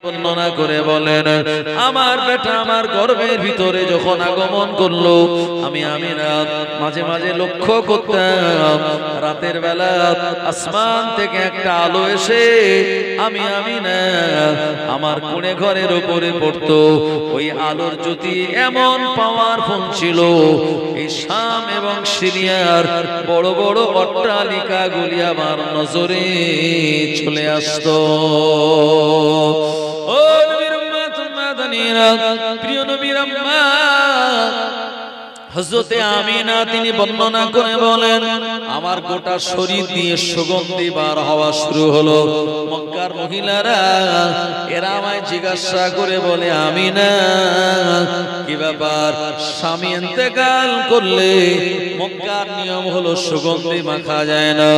বর্ণনা করে বলেন, আমার বেটা আমার গর্ভের ভিতরে যখন আগমন করলো, আমি আমিনা মাঝে মাঝে লক্ষ্য করতাম রাতের বেলা আসমান থেকে একটা আলো এসে আমি আমিনা আমার কোণে ঘরের উপরে পড়তো। ওই আলোর জ্যোতি এমন পাওয়ারফুল ছিল, এই শাম এবং সিরিয়ার বড় বড় অট্টালিকাগুলি আমার নজরে চলে আসতো। ও নবীর উম্মত মাদানীরা, প্রিয় নবীর আম্মা হযরতে আমিনা তিনি বর্ণনা করে বলেন, আমার গোটা শরীর দিয়ে সুগন্ধি বার হওয়া শুরু হলো। মক্কার মহিলারা এরা আমায় জিজ্ঞাসা করে বলে, আমিনা কি ব্যাপার, স্বামী ইন্তেকাল করলে মক্কার নিয়ম হলো সুগন্ধি মাখা যায় না,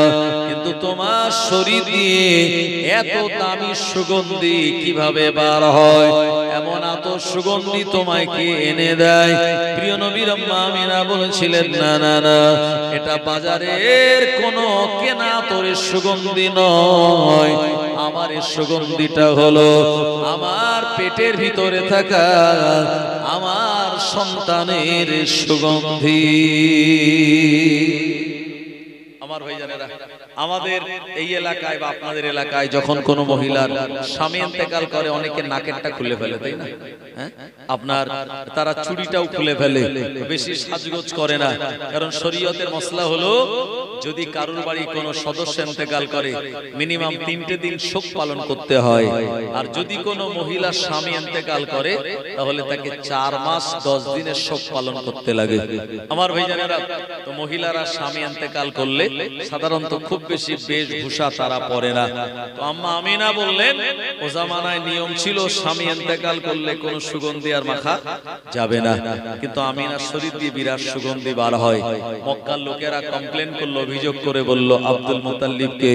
কিন্তু তোমার শরীর দিয়ে এত দামি সুগন্ধি কিভাবে বার হয়? এমন এত সুগন্ধি তোমায় কে এনে দেয়? প্রিয় নবীর আম্মা আমিনা বলেছিলেন, না না না, এটা বাজারের কোন কেনা তোরের সুগন্ধি নয়, আমার এই সুগন্ধিটা হলো আমার পেটের ভিতরে থাকা আমার সন্তানের সুগন্ধি। আমার ভাইজানেরা, আমাদের এই এলাকায় বা আপনাদের এলাকায় যখন কোনো মহিলার স্বামী ইন্তেকাল করে, অনেকে নাকেরটা খুলে ফেলে, তাই না? আপনার তারা চুড়িটাও খুলে ফেলে, বেশি সাজগোজ করে না, কারণ শরীয়তের মসলা হলো যদি কারুর বাড়ি কোনো সদস্য ইন্তেকাল করে মিনিমাম 3টে দিন শোক পালন করতে হয়, আর যদি কোনো মহিলা স্বামী ইন্তেকাল করে তাহলে তাকে 4 মাস 10 দিনের শোক পালন করতে লাগে। আমার ভাইজানেরা, তো মহিলারা স্বামী ইন্তেকাল করলে সাধারণত খুব বেশি বেশভূষা তারা পরে না। তো আম্মা আমিনা বললেন, ও জামানায় নিয়ম ছিল স্বামী ইন্তেকাল করলে কোনো সুগন্ধি আর মাখা যাবে না, কিন্তু আমিনার শরীর দিয়ে বিরাট সুগন্ধি বার হয়। মক্কার লোকেরা কমপ্লেন করলো, অভিযোগ করে বলল আব্দুল মুতাল্লিবকে,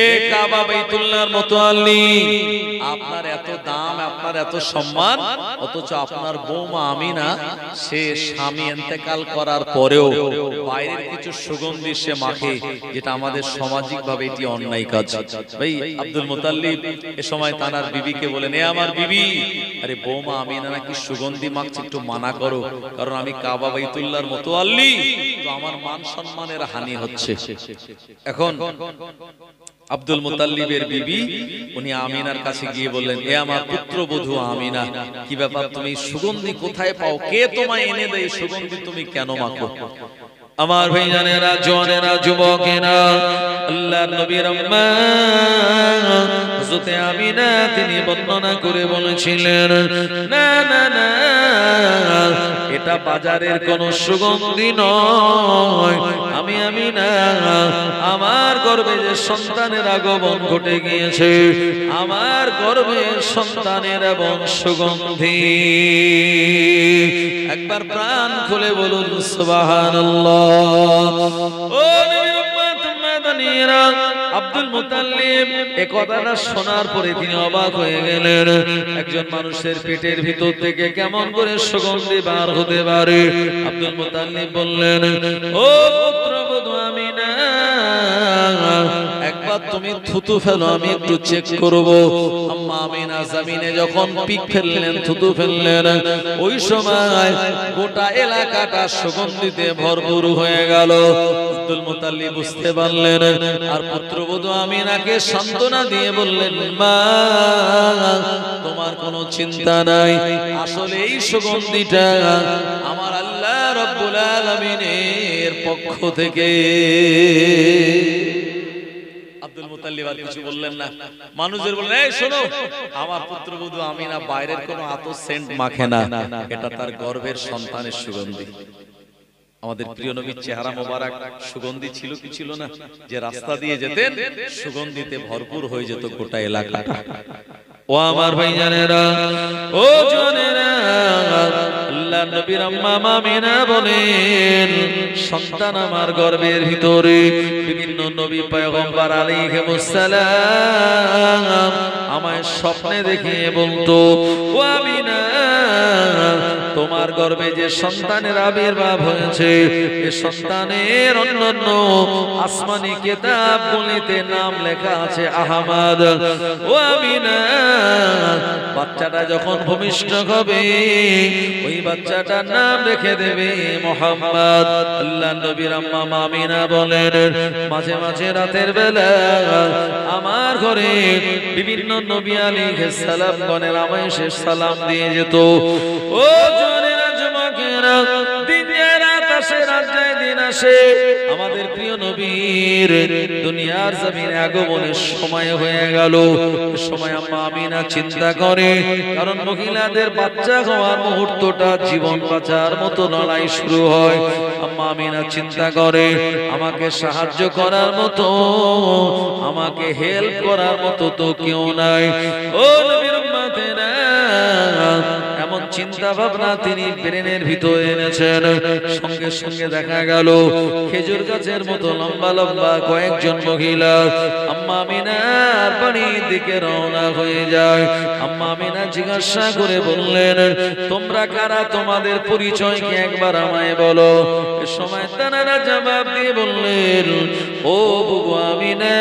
এ কাবা বাইতুল্লাহর মুতাল্লি, আপনার এত দাম, আপনার এত সম্মান, অথচ আপনার বৌমা আমিনা সে স্বামী ইন্তেকাল করার পরেও বাইরের কিছু সুগন্ধি সে মাখে, যেটা আমাদের সামাজিক ভাবে এটি অন্যায় কাজ। ভাই আব্দুল মুতাল্লিব এ সময় তানার বিবিকে বলেন, এ আমার বিবি, আরে বৌমা আমিনা নাকি সুগন্ধি মাখছে, একটু মানা করো, কারণ আমি কাবা বাইতুল্লাহর মুতাল্লি, তো আমার মান সম্মানের হানি হচ্ছে। এখন আব্দুল মুতাল্লিবের বিবি উনি আমিনার কাছে গিয়ে বললেন, এ আমার পুত্রবধূ আমিনা, কি ব্যাপার, তুমি সুগন্ধি কোথায় পাও? কে তোমায় এনে দেয় সুগন্ধি, তুমি কেন মাখো? আমার ভাইজানেরা, জওয়ানেরা, যুবকেরা, আল্লাহর নবীর আম্মা হযরতে আমিনা তিনি বর্ণনা করে বলেছিলেন, না না না, এটা বাজারের কোন সুগন্ধি নয়, আমি আমিনা আমার গর্ভে যে সন্তানের আগমন ঘটে গিয়েছে, আমার গর্ভে সন্তানের এবং সুগন্ধি। একবার প্রাণ খুলে বলুন সুবহানাল্লাহ। ও নবীর উম্মত মাদানীরা, আব্দুল মুতাল্লিব এই কথাটা শোনার পরে তিনি অবাক হয়ে গেলেন, একজন মানুষের পেটের ভিতর থেকে কেমন করে সুগন্ধি বার হতে পারে? আব্দুল মুতাল্লিব বললেন, ও পুত্রবধূ আমিনা, একবার তুমি থুতু ফেলো, আমি একটু চেক করব। আম্মা আমিনা জমিনে যখন পিক ফেললেন, থুতু ফেললেন, ওই সময় গোটা এলাকাটা সুগন্ধিতে ভরপুর হয়ে গেল। আব্দুল মুতাল্লিব বুঝতে পারলেন, আর পুত্রবধূ আমিনাকে সান্ত্বনা দিয়ে বললেন, মা তোমার কোনো চিন্তা নাই, আসলে এই সুগন্ধিটা আমার আল্লাহ রাব্বুল আলামিনের পক্ষ থেকে। আব্দুল মুতাল্লিব আর কিছু বললেন না। মানুষদের বললেন, এই শোনো, আমার পুত্রবধূ আমিনা বাইরের কোনো আতর সেন্ট মাখে না, এটা তার গর্ভের সন্তানের সুগন্ধি। আমাদের প্রিয় নবীর চেহারা মোবারক সুগন্ধি ছিল কি ছিল না? যে রাস্তা দিয়ে যেতেন সুগন্ধিতে ভরপুর হয়ে যেত গোটা এলাকাটা। ও আমার ভাইজানেরা, ও জওয়ানেরা, আল্লাহর নবীর আম্মা আমিনা বলেন, সন্তান আমার গর্ভের ভিতরে বিভিন্ন নবী পয়গম্বর আলাইহিমুস সালাম আমায় স্বপ্নে দেখিয়ে বলতো, ও আমিনা, তোমার গর্ভে যে সন্তানের আবির্ভাব হয়েছে, এই সন্তানের অন্যান্য আসমানি কিতাবগুলিতে নাম লেখা আছে আহমদ। ও আমিনা, বাচ্চাটা যখন ভূমিষ্ঠ হবে ওই বাচ্চাটার নাম রেখে দেবে মুহাম্মদ। আল্লাহ নবীর আম্মা আমিনা বলেন মাঝে মাঝে রাতের বেলা আমার ঘরে বিভিন্ন নবী আলাইহিস সালাম গণের আমায় শেষ সালাম দিয়ে যেত। ও জনেরা যুবকেরা, দিন রাত আসে, রাত যায় দিন আসে, আমাদের প্রিয় নবীর দুনিয়ার জমিনে আগমনের সময় হয়ে গেল। সময় আম্মা আমিনা চিন্তা করে, কারণ মহিলাদের বাচ্চা হওয়ার মুহূর্তটা জীবন বাঁচার মতো লড়াই শুরু হয়। আম্মা আমিনা চিন্তা করে আমাকে সাহায্য করার মতো, আমাকে হেল্প করার মতো তো কেউ নাই। ও নবীর উম্মতেরা, এমন চিন্তা ভাবনা তিনি ব্রেনের ভিতরে এনেছেন। সঙ্গে সঙ্গে দেখা গেল খেজুর গাছের মতো লম্বা লম্বা কয়েকজন মহিলা আম্মা আমিনার বাড়ির দিকে রওনা হয়ে যায়। আম্মা আমিনা জিজ্ঞাসা করে বললেন, তোমরা কারা? তোমাদের পরিচয় কি একবার আমায় বলো। এ সময় তারা জবাব দিয়ে বললেন, ও বুবু আমিনা,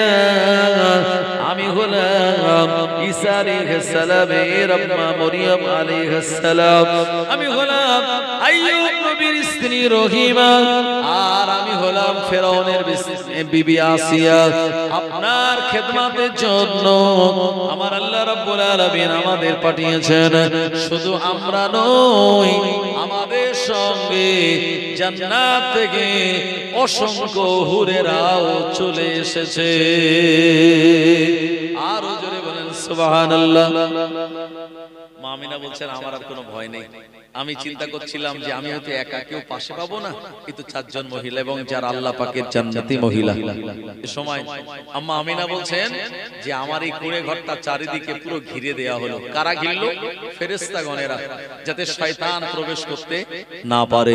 আমি হলাম ঈসা আলাইহিস সালামের আম্মা মরিয়ম আলাইহিস সালাম, আমি হলাম আইয়ুব নবীর স্ত্রী রহিমা, আর আমি হলাম ফেরাউনের বিবি আসিয়া। আপনার খেদমতের জন্য আমার আল্লাহ রাব্বুল আলামিন আমাদের পাঠিয়েছেন। শুধু আমরা নই, আমাদের সঙ্গে জান্নাত থেকে অসংখ্য হুরেরাও চলে এসেছে। আরো জোরে বলেন সুবহানাল্লাহ। মা আমিনা বলছেন আমার আর কোনো ভয় নেই। আমি চিন্তা করছিলাম যে আমি হয়তো একা কেউ পাশে পাবো না, কিন্তু চারজন মহিলা এবং যারা আল্লাহ পাকের জান্নাতি মহিলা। এই সময় আম্মা আমিনা বলছেন যে আমার এই কুঁড়ে ঘরটা চারিদিকে পুরো ঘিরে দেয়া হলো। কারা ঘিরলো? ফেরেশতাগণেরা, যাতে শয়তান প্রবেশ করতে না পারে।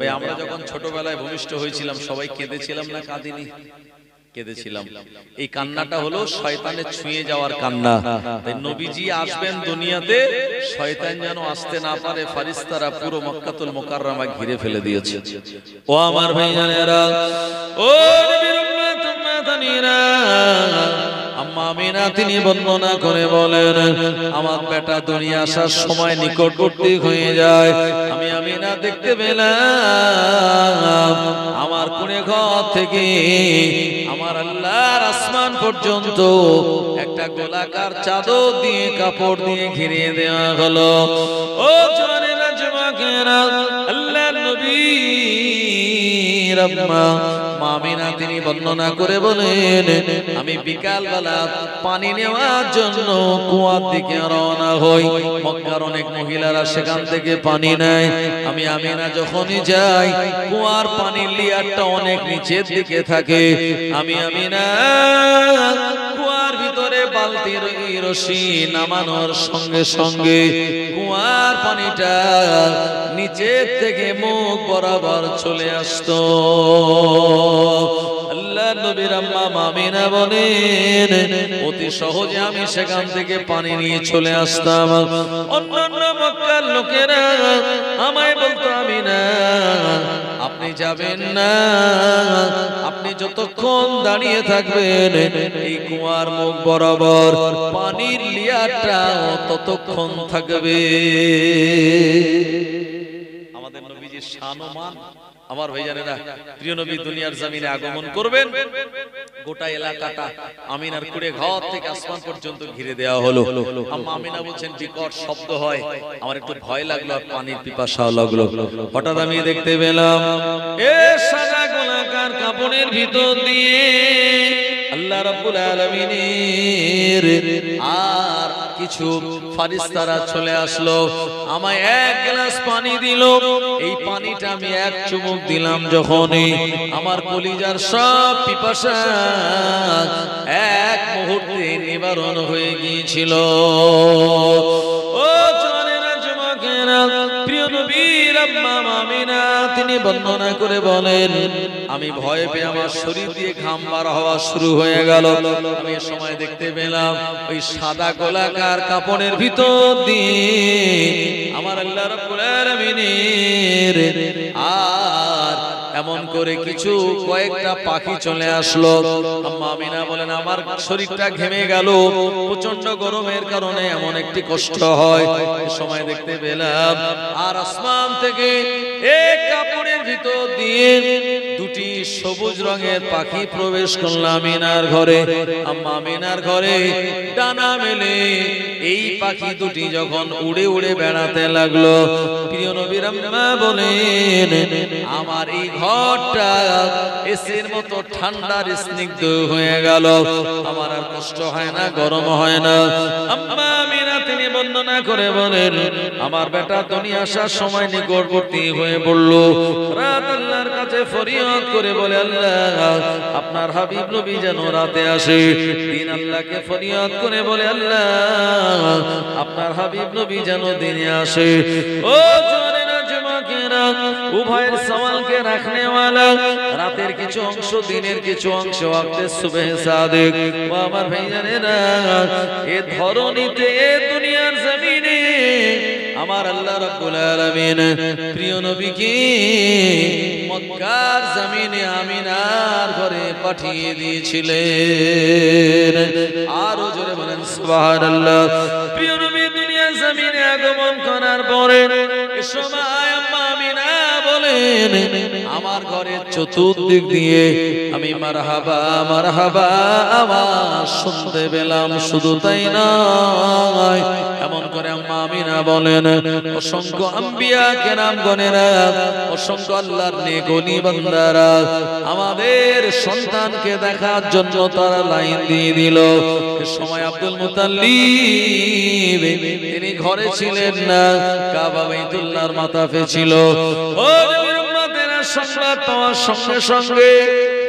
ভাই আমরা যখন ছোটবেলায় ভূমিষ্ঠ হয়েছিলাম সবাই কেঁদেছিলাম না কাঁদিনি? কেঁদেছিলাম। এই কান্নাটা হলো শয়তানের ছুঁয়ে যাওয়ার কান্না। তাই নবীজি আসবেন দুনিয়াতে, শয়তান যেন আসতে না পারে, ফেরেশতারা পুরো মক্কাতুল মুকাররমা ঘিরে ফেলে দিয়েছে। ও আমার ভাইজানেরা, ও নবীর উম্মত উম্মতানিরা, আম্মা আমিনা তিনি বর্ণনা করে বলেন, আমার বেটা দুনিয়া আসার সময় নিকটবর্তী হয়ে যায়। আমি আমিনা দেখতে পেলাম আমার কুঁড়ে ঘর থেকে আমার আল্লাহর আসমান পর্যন্ত একটা গোলাকার চাদর দিয়ে, কাপড় দিয়ে ঘিরে দেওয়া হলো। ও জওয়ানেরা যুবকেরা, আল্লাহর নবীর আম্মা আমিনা তিনি বর্ণনা করে বলেন, আমি বিকাল বেলা পানি নেওয়ার জন্য কুয়ার দিকে রওনা হই। মক্কার অনেক মহিলারা সেখান থেকে পানি নেয়। আমি আমিনা যখনই যাই, কুয়ার পানির লেয়ারটা অনেক নিচের দিকে থাকে। আমি আমিনা কুয়ার ভিতরে বালতির রশি নামানোর সঙ্গে সঙ্গে কুয়ার পানিটা নিচের থেকে মুখ বরাবর চলে আসতো। আল্লাহ নবীর আম্মা আমিনা বলেন, অতি সহজে আমি সেখান থেকে পানি নিয়ে চলে আসতাম। অন্যান্য মক্কার লোকেরা আমায় বলতো, আমিনা আপনি যাবেন না, আপনি যতক্ষণ দাঁড়িয়ে থাকবেন এই কুয়ার মুখ বরাবর পানির লেয়ারটা ততক্ষণ থাকবে। আমাদের নবীজির শান ও মান, আমার ভাইজানেরা, প্রিয় নবী দুনিয়ার জমিনে আগমন করবেন, গোটা এলাকাটা আমিনার কুঁড়ে ঘর থেকে আসমান পর্যন্ত ঘিরে দেওয়া হলো। আম্মা আমিনা বলছেন বিকট শব্দ হয়, আমার একটু ভয় লাগলো আর পানির পিপাসাও লাগলো। হঠাৎ আমি দেখতে পেলাম এ সাদা গোলাকার কাপড়ের ভিতর দিয়ে আল্লাহ রাব্বুল আলামিনের আর কিছু ফেরেশতারা চলে আসলো। আমায় এক গ্লাস পানি দিল। এই পানিটা আমি এক চুমুক দিলাম যখনই, আমার কলিজার সব পিপাসা এক মুহূর্তে নিবারণ হয়ে গিয়েছিল। ও জওয়ানেরা যুবকেরা, প্রিয় নবীর আম্মা আমিনা তিনি বর্ণনা করে বলেন, আমি ভয় পেয়ে আমার শরীর দিয়ে ঘাম বার হওয়া শুরু হয়ে গেল। আমি এই সময় দেখতে পেলাম ওই সাদা গোলাকার কাপড়ের ভিতর দিয়ে আমার আল্লাহ রাব্বুল আলামিনের আর এমন করে কিছু কয়েকটা পাখি চলে আসলো। আম্মা আমিনা বলেন আমার শরীরটা ঘেমে গেল, প্রচন্ড গরমের কারণে এমন একটি কষ্ট হয়। এই সময় দেখতে পেলাম আর আসমান থেকে এক কাপড়ের ভিতর দিয়ে দুটি সবুজ রঙের পাখি প্রবেশ করল আমিনার ঘরে। আম্মা আমিনার ঘরে ডানা মেলে এই পাখি দুটি যখন উড়ে উড়ে বেড়াতে লাগলো, প্রিয় নবীর আম্মা বলেন আমার এই ঘরটা এসির মতো ঠান্ডার স্নিগ্ধ হয়ে গেল, আমার আর কষ্ট হয় না, গরম হয় না। আম্মা আমিনা তিনি বর্ণনা করে বলেন আমার বেটা দুনিয়া আসার সময় নিকটবর্তী হয়ে পড়ল, রাত আল্লাহর কাছে ফরিয়াদ করে বলে আল্লাহ আপনার হাবিব নবী যেন রাতে আসে। দিন আল্লাহকে ফরিয়াদ করে বলে আল্লাহ আপনার হাবিব নবী যেন দিনে আসে। ও জওয়ানেরা যুবকেরা, উভয়ের সওয়ালকে রাখনে ওয়ালা, রাতের কিছু অংশ দিনের কিছু অংশ ওয়াক্তে সুবহ সাদিক। ও আমার ভাইজানেরা, এ ধরনীতে এ দুনিয়ার জমিনে আমার আল্লাহ রাব্বুল আলামিন প্রিয় নবীকে মক্কার জমিনে আমিনার ঘরে পাঠিয়ে দিয়েছিলেন। আরো জোরে বলেন সুবহানাল্লাহ। প্রিয় নবী দুনিয়ার জমিনে আগমন করার পরে এ সময় আম্মা আমিনা বলেন আমার ঘরের চতুর্দিক দিয়ে আমি মারহাবা মারহাবা আওয়াজ শুনতে পেলাম। শুধু তাই নয়, এমন করে আম্মা আমিনা বলেন অসংখ্য আম্বিয়া কেরামগণেরা, অসংখ্য আল্লাহর নেক ওলি বান্দারা আমাদের সন্তানকে দেখার জন্য তারা লাইন দিয়ে দিল। এ সময় আব্দুল মুতাল্লিব তিনি ঘরে ছিলেন না, কাবা বাইতুল্লাহর মাতাফে ছিল। ও নবীর উম্মতেরা, সংবাদ পাওয়ার সঙ্গে সঙ্গে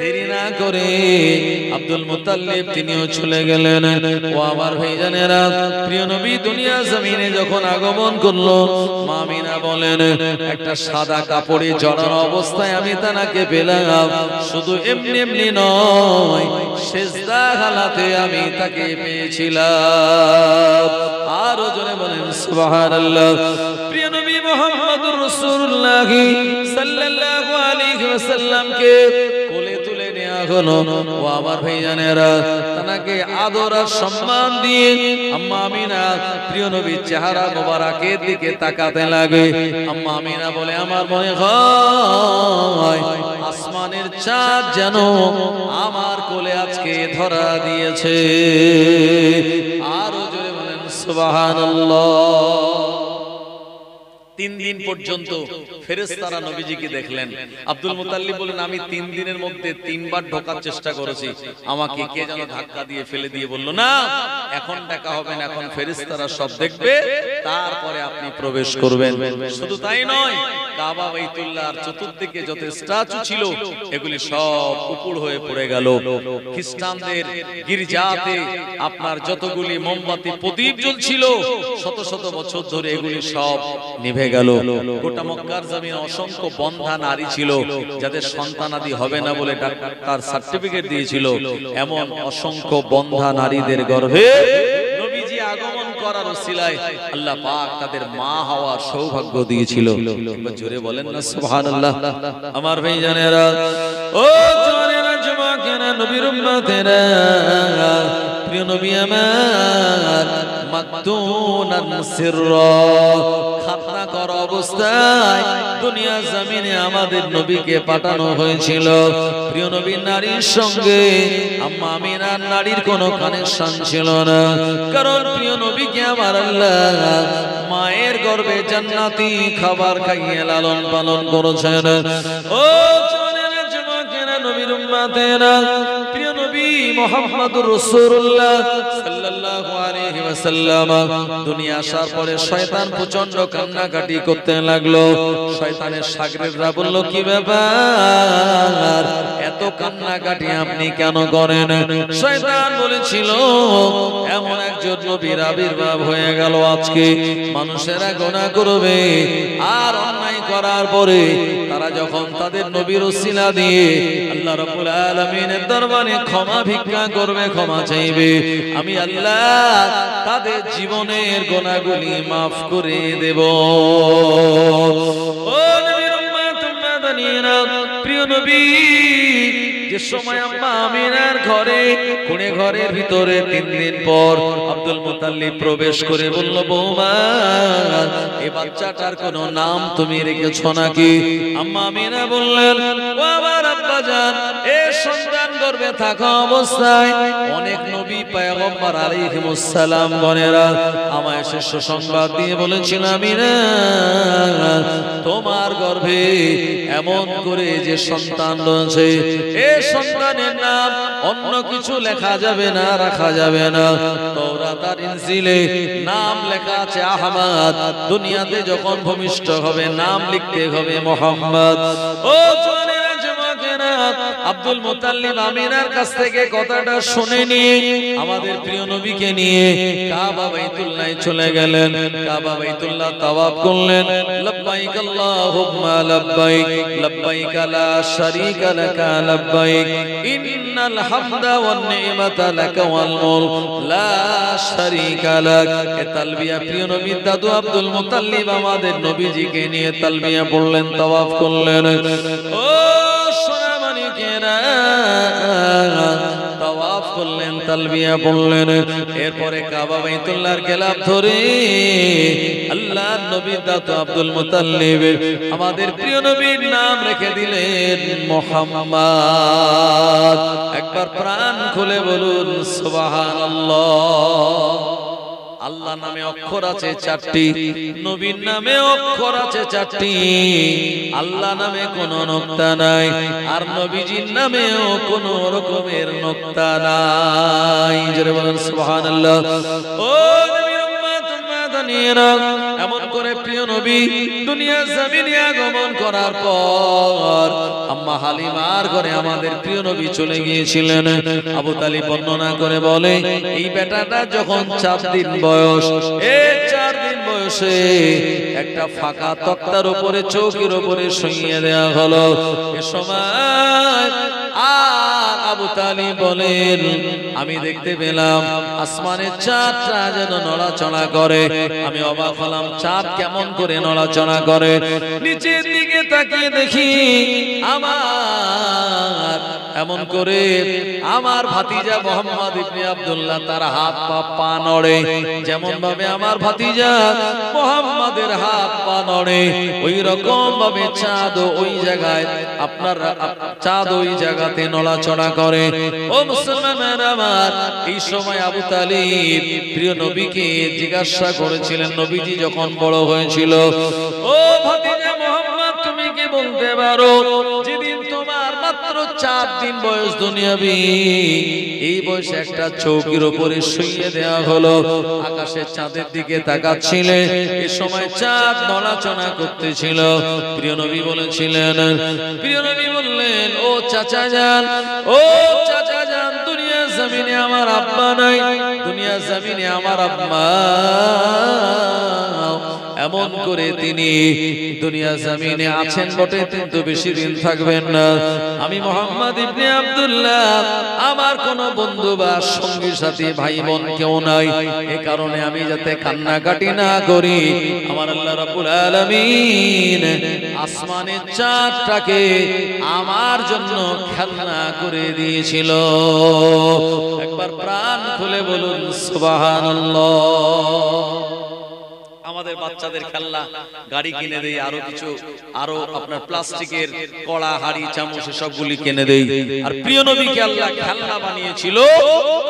দেরি না করে আব্দুল মুতাল্লিব তিনিও চলে গেলেন। ও আমার ভাইজানেরা, প্রিয় নবী দুনিয়া জমিনে যখন আগমন করলো, মা আমিনা বলেন একটা সাদা কাপড়ে জড়ানো অবস্থায় আমি তাকে পেলাম। শুধু এমনি এমনি নয়, সেজদা হালাতে আমি তাকে পেয়েছিলাম। আরো জোরে বলেন সুবহানাল্লাহ। প্রিয় নবী মুহাম্মদুর রাসূলুল্লাহ সাল্লাল্লাহু আলাইহি ওয়াসাল্লামকে কোলে তুলে নেওয়া হলো। ও আমার ভাইজানেরা, তাকে আদর আর সম্মান দিয়ে আম্মা আমিনা প্রিয় নবীর চেহারা মোবারকের দিকে তাকাতে লাগে। আম্মা আমিনা বলে আমার মনে হয় আসমানের চাঁদ যেন আমার কোলে আজকে ধরা দিয়েছে। আরো জোরে বলেন সুবহানাল্লাহ। 3 দিন পর্যন্ত ফেরেশতারা নবীজিকে দেখলেন। আব্দুল মুতাল্লিব বলেন আমি 3 দিনের মধ্যে 3 বার ঢোকার চেষ্টা করেছি, আমাকে কে যেন ধাক্কা দিয়ে ফেলে দিয়ে বলল না এখন দেখা হবে না, এখন ফেরেশতারা সব দেখবে তারপরে আপনি প্রবেশ করবেন। শুধু তাই নয়, কাবা বাইতুল্লাহর চতুর্দিকে যত স্ট্যাচু ছিল এগুলি সব উপুড় হয়ে পড়ে গেল। খ্রিস্টানদের গির্জাতে আপনার যতগুলি মোমবাতি প্রদীপ জ্বলছিল শত শত বছর ধরে এগুলি সব নিভে গেল। গোটা মক্কার জমিনে অসংখ্য বন্ধা নারী ছিল যাদের সন্তানাদি হবে না বলে ডাক্তার সার্টিফিকেট দিয়েছিল। এমন অসংখ্য বন্ধা নারীদের গর্ভে নবীজি আগমন করার ওসিলায় আল্লাহ পাক তাদের মা হওয়ার সৌভাগ্য দিয়েছিল। জোরে বলেন না সুবহানাল্লাহ। আমার ভাইজানেরা, ও জওয়ানেরা, যুবকেরা, নবীর উম্মতেরা, প্রিয় নবী আমার মাকতুনান সিররা খাতনা করা অবস্থায় দুনিয়া জমিনে আমাদের নবীকে পাঠানো হয়েছিল। প্রিয় নবীর নারীর সঙ্গে আম্মা আমিনার নারীর কোনো কানেকশন ছিল না, কারণ প্রিয় নবীকে আমার আল্লাহ মায়ের গর্ভে জান্নাতি খাবার খাইয়ে লালন পালন করেছেন। ও জওয়ানেরা, যুবকেরা, নবীর উম্মতেরা, প্রিয় নবী মুহাম্মদুর রাসূলুল্লাহ সাল্লাল্লাহু আলাইহি ওয়াসাল্লাম দুনিয়া আসার পরে শয়তান প্রচন্ড কান্নাকাটি করতে লাগলো। শয়তানের শাগরেদরা বলল কি ব্যাপার, এত কান্নাকাটি আপনি কেন করেন? শয়তান বলেছিল এমন একজন নবীর আবির্ভাব হয়ে গেল, আজকে মানুষেরা গুনাহ করবে আর অন্যায় করার পরে তারা যখন তাদের নবীর ওসিলা দিয়ে আল্লাহ রাব্বুল আলামিনের দরবারে ক্ষমা ভিক্ষা করবে, ক্ষমা চাইবে, আমি আল্লাহ তাদের জীবনের গুনাহগুলি মাফ করে দেব। ও নবীর উম্মত উম্মাদানি জানিনা প্রিয় নবী যে সময় আম্মা আমিনার ঘরে কোণে ঘরের ভিতরে 3 দিন পর আব্দুল মুতাল্লিব প্রবেশ করে বলল, বৌমা এই বাচ্চাটার কোনো নাম তুমি রেখেছো নাকি? আম্মা আমিনা বললেন, ও আমার আব্বাজান, এই সন্তান গর্ভে থাকা অবস্থায় অনেক নবী পয়গম্বর আলাইহিমুস সালাম গণেরা আমায় শেষ সংবাদ দিয়ে বলেছিল, আমিনা তোমার গর্ভে এমন করে যে সন্তান রয়েছে, এই সন্তানের নাম অন্য কিছু লেখা যাবে না, রাখা যাবে না। তাওরাত আর ইনজিলে নাম লেখা আছে আহমদ, দুনিয়াতে যখন ভূমিষ্ঠ হবে নাম লিখতে হবে মুহাম্মদ। ও জওয়ানেরা, যুবকেরা, আব্দুল মুতাল্লিব আমিনার কাছ থেকে কথাটা শুনে নিয়ে আমাদের প্রিয় নবীকে নিয়ে কাবা বাইতুল্লাহে চলে গেলেন। কাবা বাইতুল্লাহ তাওয়াফ করলেন। লব্বাইক আল্লাহুম্মা লব্বাইক, লব্বাইক লা শারীকা লাকা লব্বাইক, ইন্নাল হামদা ওয়ান নি'মাতা লাকা ওয়াল মুলক লা শারীকা লাক। এ তালবিয়া প্রিয় নবীর দাদু আব্দুল মুতাল্লিব আমাদের নবীজিকে নিয়ে তালবিয়া পড়লেন, তাওয়াফ করলেন। ও তাওয়াফ করলেন, তালবিয়া পড়লেন। এরপরে কাবা বাইতুল্লাহর গেলাপ ধরে আল্লাহর নবীর দাদু আব্দুল মুতাল্লিব আমাদের প্রিয় নবীর নাম রেখে দিলেন মুহাম্মদ। একবার প্রাণ খুলে বলুন সুবহানাল্লাহ। আল্লাহ নামে অক্ষর আছে 4টি, নবীর নামে অক্ষর আছে 4টি। আল্লাহ নামে কোনো নোক্তা নাই, আর নবীজির নামেও কোনো রকমের নোক্তা নাই। জোরে বলুন সুবহানাল্লাহ। ও নবীর উম্মত উম্মাদানিরা, এমন করে প্রিয় নবী দুনিয়ার জমিনে আগমন করার পর আম্মা হালিমার ঘরে আমাদের প্রিয় নবী চলে গিয়েছিলেন। আবু তালিব বর্ণনা করে বলে, এই বেটাটা যখন 4 দিন বয়স, এই 4 দিন বয়সে একটা ফাঁকা তক্তার উপরে, চৌকির উপরে শুইয়ে দেওয়া হলো। এ সময় আর আবু তালিব বলেন, আমি দেখতে পেলাম আসমানের চাঁদটা যেন নড়াচড়া করে। আমি অবাক হলাম, চাঁদ কেমন করে নড়াচড়া করে। নিচের দিকে তাকিয়ে দেখি আমার এমন করে আমার ভাতিজা মুহাম্মদ ইবনে আব্দুল্লাহ তার হাত পা নড়ে, যেমন ভাবে আমার ভাতিজা মুহাম্মাদের হাত পা নড়ে, ওই রকম ভাবে চাঁদ ওই জায়গায়, আপনার চাঁদ ওই জায়গাতে নড়াচড়া করে। ও মুসলমানেরা আমার, এই সময় আবু তালিব প্রিয় নবীকে জিজ্ঞাসা করেছিলেন, নবীজি যখন বড় হয়েছিল, ও ভাতিজা মুহাম্মদ, তুমি কি বলতে পারো যেদিন তোমার মাত্র 4 দিন বয়স দুনিয়াবি, এই বয়সে একটা চৌকির উপরে শুইয়ে দেওয়া হলো, আকাশের চাঁদের দিকে তাকাচ্ছিলে, এই সময় চাঁদ নড়াচড়া করতেছিল। প্রিয় নবী বলেছিলেন, প্রিয় নবী বললেন, ও চাচা যান, ও চাচা যান, দুনিয়া জমিনে আমার আব্বা নাই, দুনিয়া জমিনে আমার আম্মা, এমন করে তিনি দুনিয়া জমিনে আছেন বটে, কিন্তু বেশি দিন থাকবেন না। আমি মুহাম্মদ ইবনে আব্দুল্লাহ, আমার কোনো বন্ধু বা সঙ্গী সাথী ভাই বোন কেউ নাই, এই কারণে আমি যাতে কান্নাকাটি না করি, আমার আল্লাহ রাব্বুল আলামিন আসমানের চাঁদটাকে আমার জন্য খেলনা করে দিয়েছিল। একবার প্রাণ খুলে বলুন সুবহানাল্লাহ। আমাদের বাচ্চাদের খেলনা গাড়ি কিনে দেই, আরো কিছু, আরো আপনার প্লাস্টিকের কড়া, হাড়ি, চামচ সবগুলি কিনে দেই। আর প্রিয় নবীকে আল্লাহ খেলনা বানিয়েছিল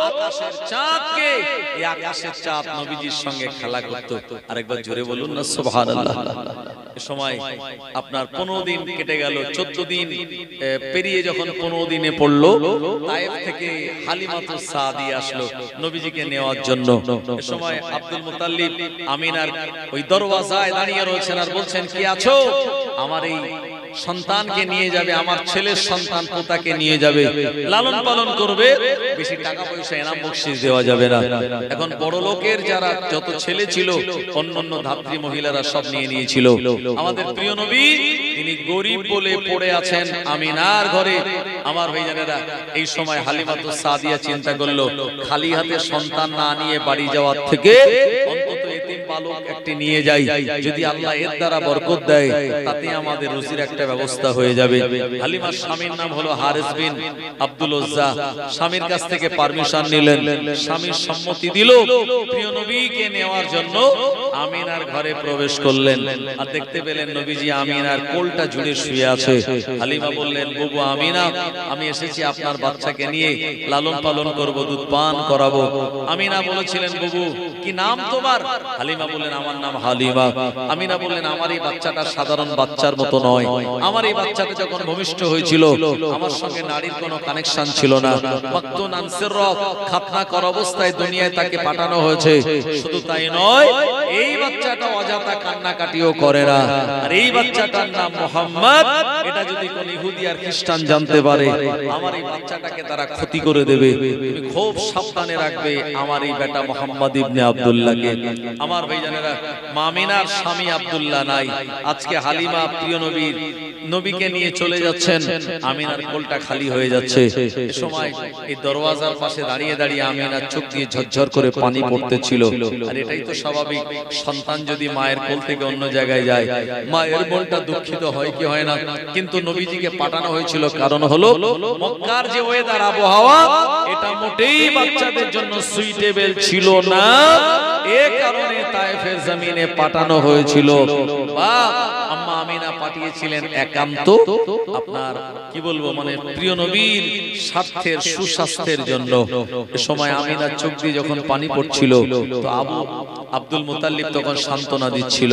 আকাশের চাঁদকে। এই আকাশের চাঁদ নবীজির সঙ্গে খেলা করত। আরেকবার জোরে বলুন না সুবহানাল্লাহ। এই সময় আপনার 15 দিন কেটে গেল, 14 দিন পেরিয়ে যখন 15 দিনে পড়লো, তায়েফ থেকে হালিমাতুস সাদিয়া আসলো নবীজিকে নেওয়ার জন্য। এই সময় আব্দুল মুতাল্লিব আমিনার ওই দরওয়াজায় দাঁড়িয়ে রয়েছেন আর বলছেন, কি আছো? আমার এই সন্তানকে নিয়ে যাবে, আমার ছেলের সন্তান পোতাকে নিয়ে যাবে, লালন পালন করবে, বেশি টাকা পয়সা এনাম বকশিশ দেওয়া যাবে না। এখন বড় লোকের যারা যত ছেলে ছিল, অন্যান্য ধাত্রী মহিলারা সব নিয়ে নিয়েছিল। আমাদের প্রিয় নবী তিনি গরিব বলে পড়ে আছেন আমিনার ঘরে। আমার ভাইজানেরা, এই সময় হালিমাতুস সাদিয়া চিন্তা করলো, খালি হাতে সন্তান না নিয়ে বাড়ি যাওয়ার থেকে অন্তত এতিম পালক একটি নিয়ে যাই, যদি আল্লাহ এর দ্বারা বরকত দেয় তাতে আমাদের রুজির একটা ব্যবস্থা হয়ে যাবে। হালিমার স্বামীর নাম হলো হারিস বিন আব্দুল উজ্জা। স্বামীর কাছ থেকে পারমিশন নিলেন, স্বামীর সম্মতি দিল, প্রিয় নবীকে নেওয়ার জন্য আমিনার ঘরে প্রবেশ করলেন। আর দেখতে পেলেন নবীজি আমিনার কোলটা জুড়ে শুয়ে আছে। হালিমা বললেন, বুবু আমিনা, আমি এসেছি আপনার বাচ্চাকে নিয়ে লালন পালন করব, দুধ পান করাবো। আমিনা বলেছিলেন, বুবু কি নাম তোমার? হালিমা বললেন, আমার নাম হালিমা। আমিনা বললেন, আমার এই বাচ্চাটা সাধারণ বাচ্চার মতো নয়। আমার এই বাচ্চাটা যখন ভূমিষ্ঠ হয়েছিল আমার সঙ্গে নারীর কোনো কানেকশন ছিল না। মাকতুন আন সিররাত, খাতনা করা অবস্থায় দুনিয়ায় তাকে পাঠানো হয়েছে। শুধু তাই নয়, এই বাচ্চাটা অজাতা কান্নাকাটিও করে না। আর এই বাচ্চাটার নাম মুহাম্মদ। এটা যদি কোন ইহুদি আর খ্রিস্টান জানতে পারে, আমার এই বাচ্চাটাকে তারা ক্ষতি করে দেবে। তুমি খুব সাবধানে রাখবে আমার এই বেটা মুহাম্মদ ইবনে আব্দুল্লাহকে। আমার ভাইজানেরা, মামিনার স্বামী আব্দুল্লাহ নাই। আজকে হালিমা প্রিয় নবীকে নিয়ে চলে যাচ্ছেন, আমিনার কোলটা খালি হয়ে যাচ্ছে। এই সময় এই দরওয়াজার পাশে দাঁড়িয়ে দাঁড়িয়ে আমিনার চোখ দিয়ে ঝরঝর করে পানি পড়তেছিল। আর এটাই তো স্বাভাবিক, সন্তান যদি মায়ের কোল থেকে অন্য জায়গায় যায়, মায়ের মনটা দুঃখিত হয় কি হয় না? কিন্তু নবীজিকে পাঠানো হয়েছিল কারণ হলো মক্কার যে ওয়েদার, আবহাওয়া, এটা মোটেই বাচ্চাদের জন্য সুইটেবল ছিল না। এই কারণে তায়েফের জমিনে পাঠানো হয়েছিল। বা আম্মা আমিনা পাঠিয়েছিলেন একান্ত আপনার কি বলবো, মানে প্রিয় নবীর স্বার্থের, সুস্বাস্থ্যের জন্য। এ সময় আমিনার চোখ দিয়ে যখন পানি পড়ছিল, তো আব্দুল মুতাল্লিব তখন সান্ত্বনা দিচ্ছিল,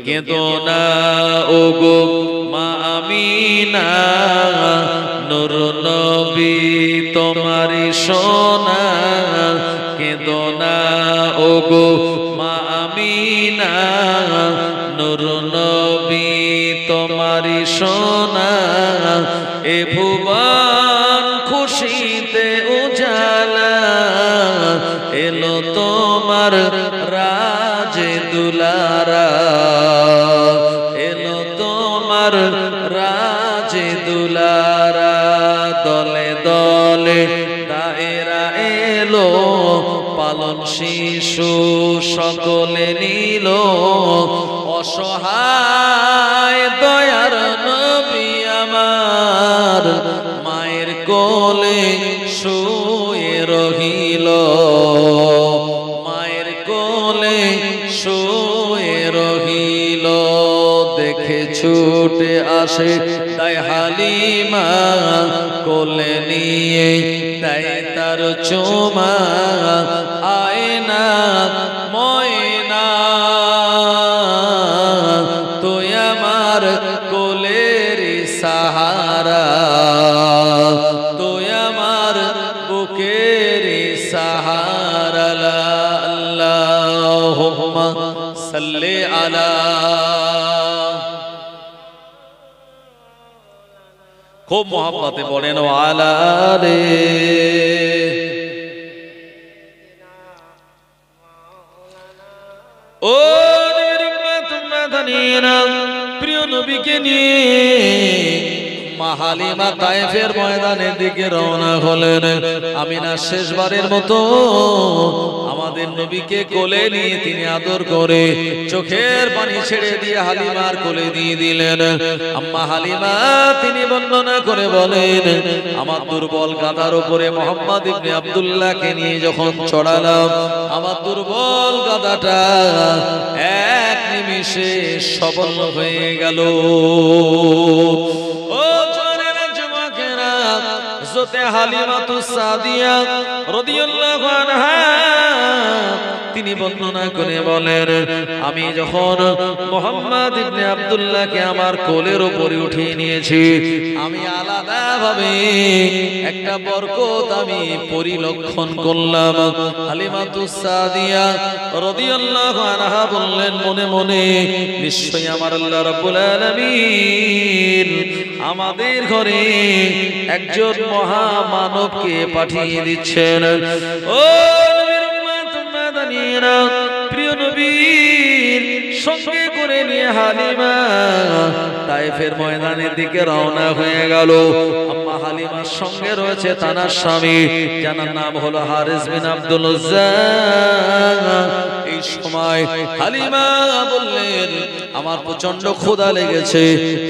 কেঁদো না ওগো মা আমিনা, নূর নবী তোমারি সোনা, কেঁদো না ওগো মা আমিনা, নূর নবী তোমারি সোনা, এ ভুবন খুশিতে উজালা, এলো তোমার রাজে দুলারা, এলো তোমার রাজে দুলারা, দলে দলে দায়েরা এলো, পালন শিশু সকলে নিল, অসহায় দয়ার নবী আমার মায়ের কোলে শুয়ে রহিল, মায়ের কোলে শুয়ে রহিল। দেখে ছুটে আসে তাই হালিমা, কোলে নিয়ে তাই তার চুমা, আয়না ময়না তুই আমার কোলের সাহারা, তুই আমার বুকের সাহারা, আল্লাহুম্মা সাল্লি আলা। খুব মোহাব্বতে বলেন আলা রে। ও প্রিয় নবীকে নিয়ে মা হালিমা তায়েফের ময়দানের দিকে রওনা হলেন। আমিনা শেষবারের মতো আমাদের নবীকে কোলে নিয়ে তিনি আদর করে চোখের পানি ছেড়ে দিয়ে হালিমার কোলে দিয়ে দিলেন। আম্মা হালিমা তিনি বর্ণনা করে বলেন, আমার দুর্বল গাধার উপরে মুহাম্মদ ইবনে আব্দুল্লাহকে নিয়ে যখন চড়ালাম, আমার দুর্বল গাধাটা এক নিমিষে সবল হয়ে গেল। ও জওয়ানেরা, যুবকেরা, হযরতে হালিমাতুস সাদিয়া রাদিয়াল্লাহু আনহা তিনি বর্ণনা করে বলেন, আমি যখন মুহাম্মদ ইবনে আব্দুল্লাহকে আমার কোলের উপরে উঠিয়ে নিয়েছি, আমি আলাদাভাবে একটা বরকত আমি পরিলক্ষণ করলাম। হালিমাতুস সাদিয়া রাদিয়াল্লাহু আনহা বললেন মনে মনে, নিশ্চয়ই আমার আল্লাহ রাব্বুল আলামিন আমাদের ঘরে একজন মহামানবকে পাঠিয়ে দিচ্ছেন। ও প্রিয় নবীর সঙ্গে করে নিয়ে হালিমা তায়েফের ময়দানের দিকে রওনা হয়ে গেল। আম্মা হালিমার সঙ্গে রয়েছে তার স্বামী, যার নাম হলো হারিস বিন আব্দুল উজ্জা। এই এই সময় হালিমা বললেন আমার প্রচন্ড ক্ষুধা লেগেছে,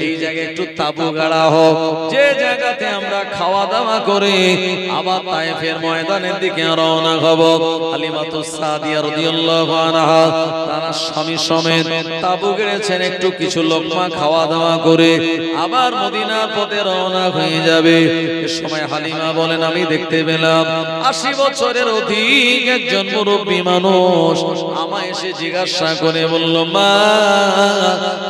এই জায়গায় একটু তাবু গাড়া হোক, যে জায়গাতে আমরা খাওয়া দাওয়া করে আবার তায়েফের ময়দানের দিকে রওনা হব। হালিমাতুস সাদিয়া রাদিয়াল্লাহু আনহা তারা স্বামী সমেত তাবু গেড়েছেন, একটু কিছু লোকমা খাওয়া দাওয়া করে আবার মদিনার পথে রওনা হয়ে যাবে। এ সময় হালিমা বলেন আমি দেখতে পেলাম 80 বছরের অধিক একজন মুরব্বী মানুষ আমায় এসে জিজ্ঞাসা করে বলল, মা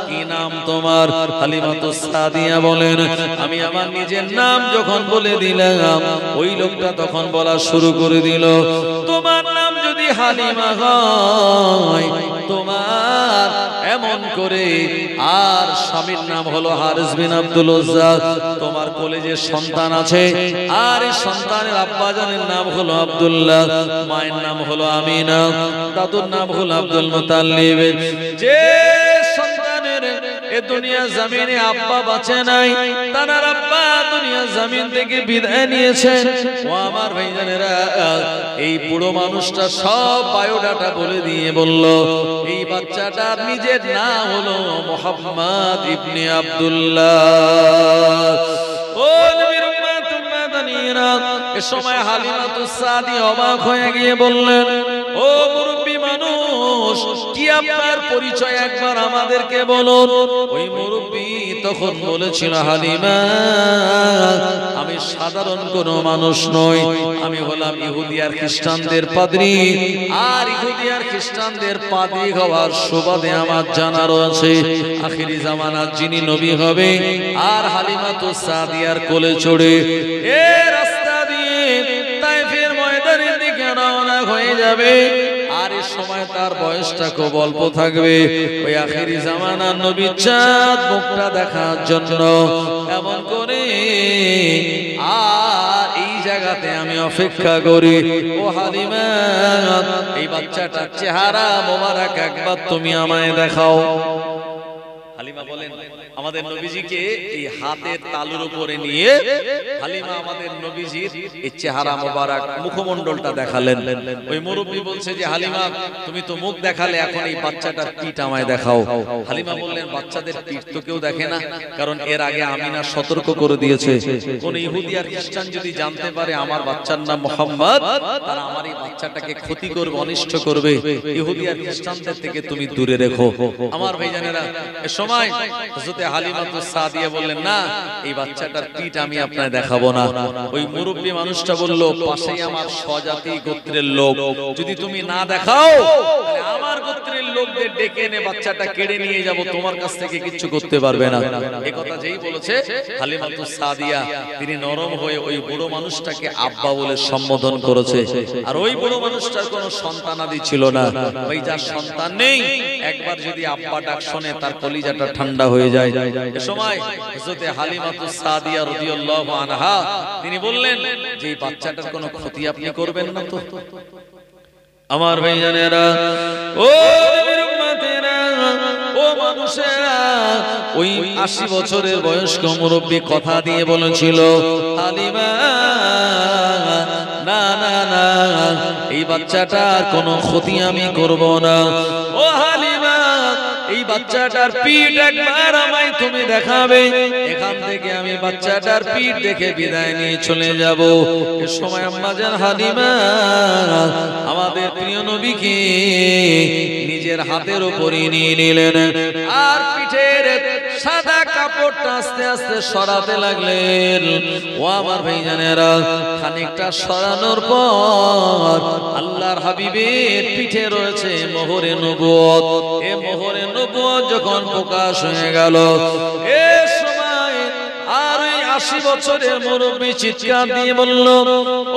কি নাম তোমার? হালিমাতুস সাদিয়া বলেন আমি আমার নিজের নাম যখন বলে দিলাম, ওই লোকটা তখন বলা শুরু করে দিল, তোমার নাম যদি হালিমা হয়, তোমার এমন করে আর স্বামীর নাম হলো হারিস বিন আব্দুল উজ্জা, তোমার কোলে যে সন্তান আছে আর এই সন্তানের আব্বাজানের নাম হলো আব্দুল্লাহ, মায়ের নাম হলো আমিনা, দাদুর নাম হলো আব্দুল মুতাল্লিব, যে সন্তানের এ দুনিয়া জমিনে আব্বা বাঁচে নাই, তার আব্বা দুনিয়া জমিন থেকে বিদায় নিয়েছে। ও আমার ভাইজানেরা, এই বুড়ো মানুষটা সব বায়োডাটা বলে দিয়ে বলল, এই বাচ্চাটার নিজের নাম হলো মুহাম্মদ ইবনে আব্দুল্লাহ। ও নবীর উম্মাতুল মাদানিরা, এ সময় হালিমাতুস সাদিয়া অবাক হয়ে গিয়ে বললেন, ও মুরব্বী মানুষ, কি আপনার পরিচয় একবার আমাদেরকে বলুন। ওই মুরব্বী তখন বলেছিল, হালিমা আমি সাধারণ কোনো মানুষ নই, আমি হলাম ইহুদি আর খ্রিস্টানদের পাদ্রী, আর ইহুদি আর খ্রিস্টানদের পাদ্রী হওয়ার সুবাদে আমার জানার আছে আখিরি জামানার যিনি নবী হবে আর হালিমাতুস সাদিয়ার কোলে চড়ে এ রাস্তা দিয়ে তায়েফের ময়দানের দিকে রওনা হয়ে যাবে। আর এই সময় তার বয়সটা খুব অল্প থাকবে, ওই আখিরি জামানার নবীর চাঁদ মুখটা দেখার জন্য এমন করে আর এই জায়গাতে আমি অপেক্ষা করি। ও হালিমা, এই বাচ্চাটার চেহারা মোবারক একবার তুমি আমায় দেখাও। হালিমা বলেন আমাদের নবীজিকে এই হাতের তালুর উপরে নিয়ে হালিমা আমাদের নবীজির এই চেহারা মোবারক মুখমণ্ডলটা দেখালেন। ওই মুরব্বী বলছে যে হালিমা তুমি তো মুখ দেখালে, এখন এই বাচ্চাটার পিঠ আমায় দেখাও। হালিমা বললেন বাচ্চাদের পিঠ তো কেউ দেখে না, কারণ এর আগে আমিনা সতর্ক করে দিয়েছে, কোন ইহুদি আর খ্রিস্টান যদি জানতে পারে আমার বাচ্চার নাম মুহাম্মদ, তারা আমার এই বাচ্চাটাকে ক্ষতি করবে, অনিষ্ট করবে, ইহুদি আর খ্রিস্টানদের থেকে তুমি দূরে রেখো। আমার ভাইজানেরা, এ সময় হযরত হালিমাতুস সাদিয়া বললেন, না এই বাচ্চাটার পিঠ আমি আপনাকে দেখাবো না। ওই মুরব্বী মানুষটা বলল, পাশেই আমার স্বজাতি গোত্রের লোক, যদি তুমি না দেখাও তাহলে আমার গোত্রের লোকদের ডেকে এনে বাচ্চাটা কেড়ে নিয়ে যাব, তোমার কাছ থেকে কিচ্ছু করতে পারবে না। এই কথা যেই বলেছে হালিমাতুস সাদিয়া, তিনি নরম হয়ে ওই বুড়ো মানুষটাকে আব্বা বলে সম্বোধন করেছে। আর ওই বুড়ো মানুষটার কোনো সন্তানাদি ছিল না, ওই যার সন্তান নেই একবার যদি আব্বা ডাক শুনে তার কলিজাটা ঠান্ডা হয়ে যায়। এ সময় হযরত হালিমাতুস সাদিয়া রাদিয়াল্লাহু আনহা তিনি বললেন যে এই বাচ্চাটার কোনো ক্ষতি আপনি করবেন না তো। আমার ভাইজানেরা, ও নবীর উম্মতেরা, ও মানুষেরা, ওই 80 বছরের বয়স্ক মুরব্বী কথা দিয়ে বলেছিল, হালিমা না না না, এই বাচ্চাটার কোনো ক্ষতি আমি করব না। ও হালিমা, এই বাচ্চাটার পিঠ একবার আমায় তুমি দেখাবে, এখান থেকে আমি বাচ্চাটার পিঠ দেখে বিদায় নিয়ে চলে যাব। এ সময় আম্মা জান হালিমা আমাদের প্রিয় নবীকে নিজের হাতের উপরে নিয়ে নিলেন আর পিঠের সাদা কাপড়টা আস্তে আস্তে সরাতে লাগলেন। ও আমার ভাইজানেরা, খানিকটা সরানোর পর আল্লাহর হাবিবের পিঠে রয়েছে মোহরে নবুয়ত। এ মোহরে নবুয়ত যখন প্রকাশ হয়ে গেল, এ সময় আর 80 বছরের মুরব্বী চিৎকার দিয়ে বলল,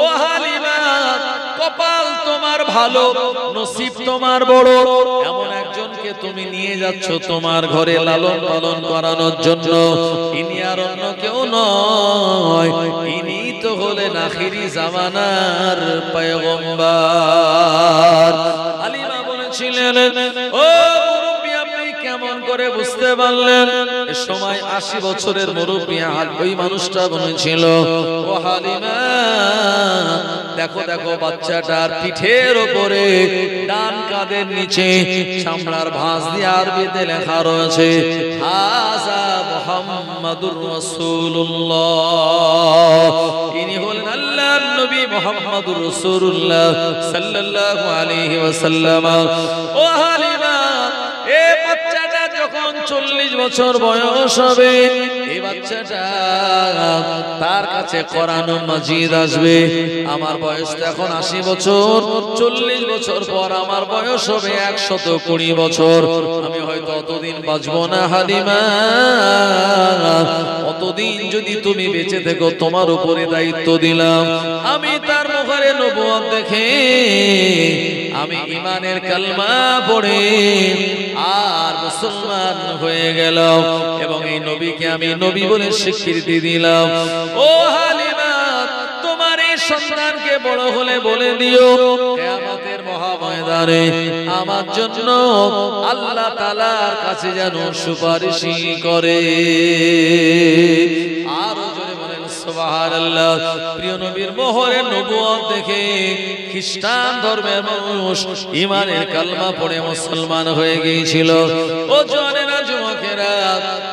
ও হালিমা, কপাল তোমার ভালো, নসিব তোমার বড়, এমন একজনকে তুমি নিয়ে যাচ্ছ তোমার ঘরে লালন পালন করানোর জন্য। ইনি আর অন্য কেউ নয়, ইনি তো হলেন আখিরি জামানার পয়গম্বর। হালিমা বলেছিলেন, ও মুরব্বী, আপনি কেমন করে বুঝতে পারলেন এ সময় 80 বছরের মুরব্বী ওই মানুষটা বলেছিল, ও হালিমা দেখো দেখো বাচ্চাটার পিঠের উপরে ডান কাঁধের নিচে চামড়ার ভাঁজ দিয়ে আরবিতে লেখা রয়েছে হাযা মুহাম্মাদুর রাসূলুল্লাহ। ইনি হলেন আল্লাহর নবী মুহাম্মাদুর রাসূলুল্লাহ সাল্লাল্লাহু আলাইহি ওয়াসাল্লাম। ও হালিমা এই বাচ্চাটা যখন 40 বছর বয়স হবে এই বাচ্চাটা তার কাছে কোরআন মাজিদ আসবে। আমার বয়স তো এখন 80 বছর, 40 বছর পর আমার বয়স হবে 120 বছর। আমি হয়তো অতদিন বাঁচবো না হালিমা, অতদিন যদি তুমি বেঁচে থেকো তোমার উপরে দায়িত্ব দিলাম। আমি তার মুখে নবুয়ত দেখে আমি ঈমানের কালমা পড়ে আর মুসলমান হয়ে গেলাম এবং এই নবীকে আমি নবী বলে স্বীকৃতি দিলাম। ও হালিমা তোমার এই সন্তানকে বড় হলে বলে দিও কিয়ামতের মহাময়দানে আমার জন্য আল্লাহ তাআলার কাছে যেন সুপারিশ করে। আর জোরে বলেন সুবহানাল্লাহ। প্রিয় নবীর মোহরে নবুয়ত দেখে খ্রিস্টান ধর্মের মানুষ ঈমানের কালমা পড়ে মুসলমান হয়ে গিয়েছিল। ও জওয়ানেরা যুবকেরা,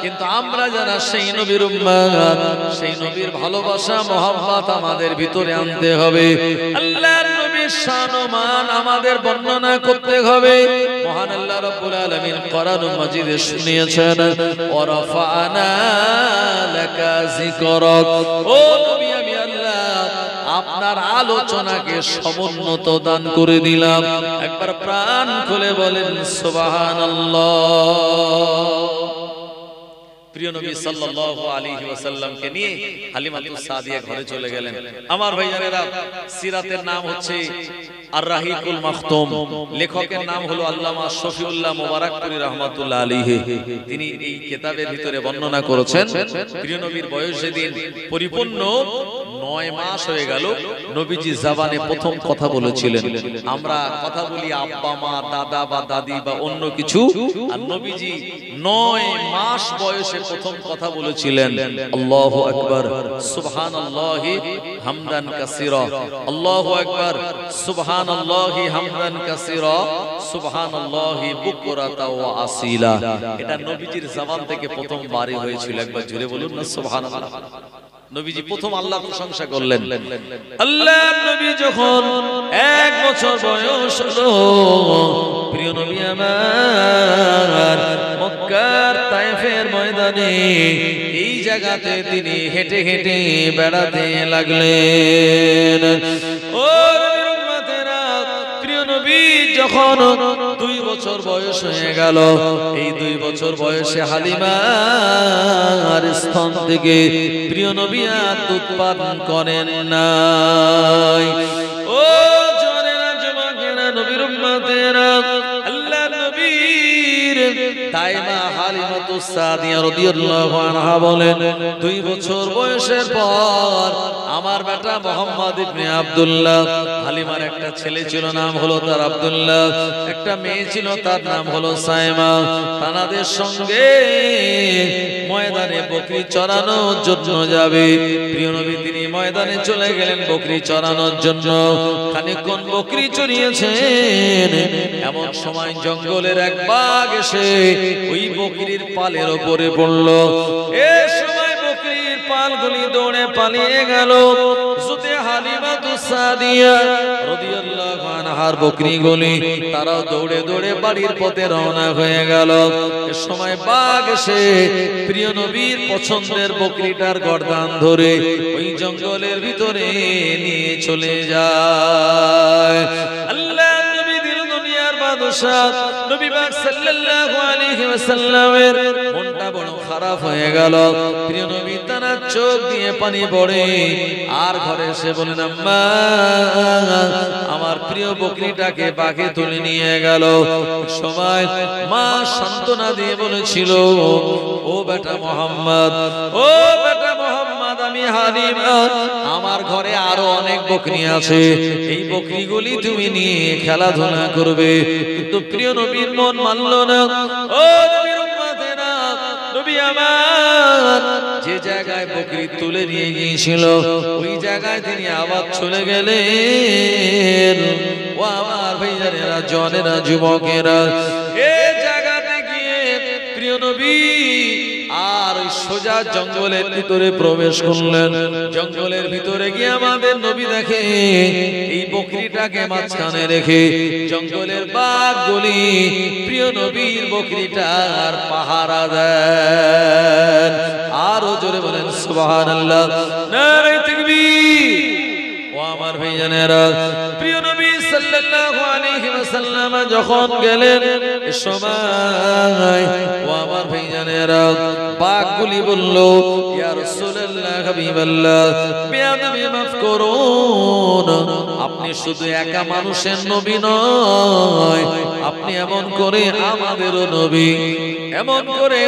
কিন্তু আমরা যারা সেই নবীর উম্মত, সেই নবীর ভালোবাসা মহব্বত আমাদের ভিতরে আনতে হবে। আল্লাহর নবীর শান ও মান আমাদের বর্ণনা করতে হবে। মহান আল্লাহ রাব্বুল আলামিন কোরআন মাজিদে শুনিয়েছেন ওয়া রাফা'না লাকা যিকরাক। ও নবী আমি আল্লাহ আপনার আলোচনাকে সমুন্নত দান করে দিলাম। একবার প্রাণ খুলে বলেন সুবহানাল্লাহ। প্রিয় নবী সাল্লাল্লাহু আলাইহি ওয়াসাল্লামকে নিয়ে হালিমাতুস সাদিয়া ঘরে চলে গেলেন। আমার ভাইজানেরা, সিরাতের নাম হচ্ছে আর-রাহিকুল মাখতুম। লেখকের নাম হলো আল্লামা শফিউল্লাহ মুবারাকপুরী রাহমাতুল্লাহ আলাইহি। তিনি এই কিতাবের ভিতরে বর্ণনা করেছেন প্রিয় নবীর বয়স যেদিন পরিপূর্ণ 9 মাস হয়ে গেল, নবীজি জবানে প্রথম কথা বলেছিলেন। আমরা কথা বলি আব্বা মা দাদা বা দাদি বা অন্য কিছু, আর নবীজি 9 মাস বয়সে প্রথম কথা বলেছিলেন আল্লাহু আকবার সুবহানাল্লাহি হামদান কাসীরা, আল্লাহু আকবার সুবহানাল্লাহি হামদান কাসীরা, সুবহানাল্লাহি বুকরাতা ওয়া আসীলা। এটা নবীজির জবান থেকে প্রথম বারই হয়েছিল। একবার জোরে বলুন না সুবহানাল্লাহ। নবীজি প্রথম আল্লাহর প্রশংসা করলেন। আল্লাহর নবী যখন 1 বছর বয়স হলো, প্রিয় নবী আমার মক্কার তায়েফের ময়দানে এই জায়গাতে তিনি হেঁটে হেঁটে বেড়াতে লাগলেন। ও নবীর উম্মতেরা, প্রিয় নবী যখন 2 বছর বয়স হয়ে গেল, এই 2 বছর বয়সে হালিমার স্তন থেকে প্রিয় নবী আর দুধ পান করেন নাই। ও জওয়ানেরা যুবকেরা, নবীর উম্মতেরা, আল্লাহ নবীর দাইমা হালিমাতুস সাদিয়া রাদিয়াল্লাহু আনহা বলেন 2 বছর বয়সের পর আমার বেটা মুহাম্মদ ইবনে আব্দুল্লাহ, হালিমার একটা ছেলে ছিল নাম হলো তার আব্দুল্লাহ, একটা মেয়ে ছিল তার নাম হলো সাইমা, তানাদের সঙ্গে ময়দানে বকরি চরানোর জন্য যাবে। প্রিয় নবী তিনি ময়দানে চলে গেলেন বকরি চরানোর জন্য। খানিকক্ষণ বকরি চড়িয়েছেন, এমন সময় জঙ্গলের এক বাঘ এসে ওই বকরির পালের উপরে পড়ল। এই সময় বকরির পালগুলি দৌড়ে পালিয়ে গেল। সুতে হালিমাতুস সাদিয়া রাদিয়াল্লাহু আনহার বকরিগুলি তারাও দৌড়ে দৌড়ে বাড়ির পথে রওনা হয়ে গেল। এই সময় বাঘ এসে প্রিয় নবীর পছন্দের বকরিটার গর্দান ধরে ওই জঙ্গলের ভিতরে নিয়ে চলে যায়। আল্লাহ নবী দিল দুনিয়ার বাদশা নবী পাক সাল্লাল্লাহু আলাইহি ওয়াসাল্লামের মনটা বড় খারাপ হয়ে গেল। প্রিয় নবী তার চোখ দিয়ে পানি পড়ে আর ঘরে এসে বলেন আম্মা আমার প্রিয় বকরিটাকে বাঘে তুলে নিয়ে গেল। সময় মা সান্ত্বনা দিয়ে বলেছিল ও বেটা মুহাম্মদ, ও বেটা মুহাম্মদ, আমি হালিমা, আমার ঘরে আরো অনেক বকরি আছে, এই বকরিগুলি তুমি নিয়ে খেলাধুলা করবে। কিন্তু প্রিয় নবীর মন মানল না। ও নবীর উম্মত আমার যে জায়গায় বকরি তুলে নিয়ে গিয়েছিল ওই জায়গায় তিনি আবার চলে গেলেন। ও আমার ভাইজানেরা, জনেরা, যুবকেরা, এই জায়গাতে গিয়ে প্রিয় নবী আর ওই সোজা জঙ্গলের ভিতরে প্রবেশ করলেন। জঙ্গলের ভিতরে গিয়ে আমাদের নবী দেখে এই বকরিটাকে মাঝখানে রেখে জঙ্গলের বাঘগুলি প্রিয় নবীর বকরিটার পাহারা দেন। আরো জোরে বলেন সুবহানাল্লাহ, নারে তাকবীর। ও আমার ভাইজানেরা, প্রিয় নবী সাল্লাল্লাহু আলাইহি ওয়াসাল্লাম যখন গেলেন সময়, ও আমার ভাইজানেরা, বাঘগুলি বলল, ইয়া রাসূলুল্লাহ, হাবিবাল্লাহ, বেয়াদবি মাফ করুন, আপনি শুধু একা মানুষের নবী নয়, আপনি এমন করে আমাদেরও নবী, এমন করে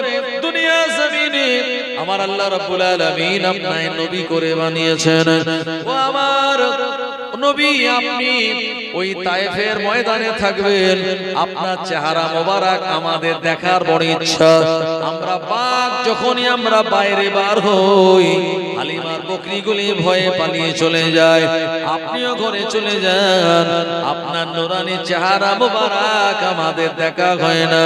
দুনিয়া জমিনে আমার আল্লাহ রাব্বুল আলামিন আপনাকে নবী করে বানিয়েছেন। ও আমার নবী, আপনি ওই তায়েফের ময়দানে থাকবেন, আপনার চেহারা মোবারক আমাদের দেখার বড় ইচ্ছা। আমরা বাঘ যখনই আমরা বাইরে বার হই, হালিমার বকরিগুলি ভয়ে পালিয়ে চলে যায়, আপনিও ঘরে চলে যান, আপনার নুরানি চেহারা মোবারক আমাদের দেখা হয় না।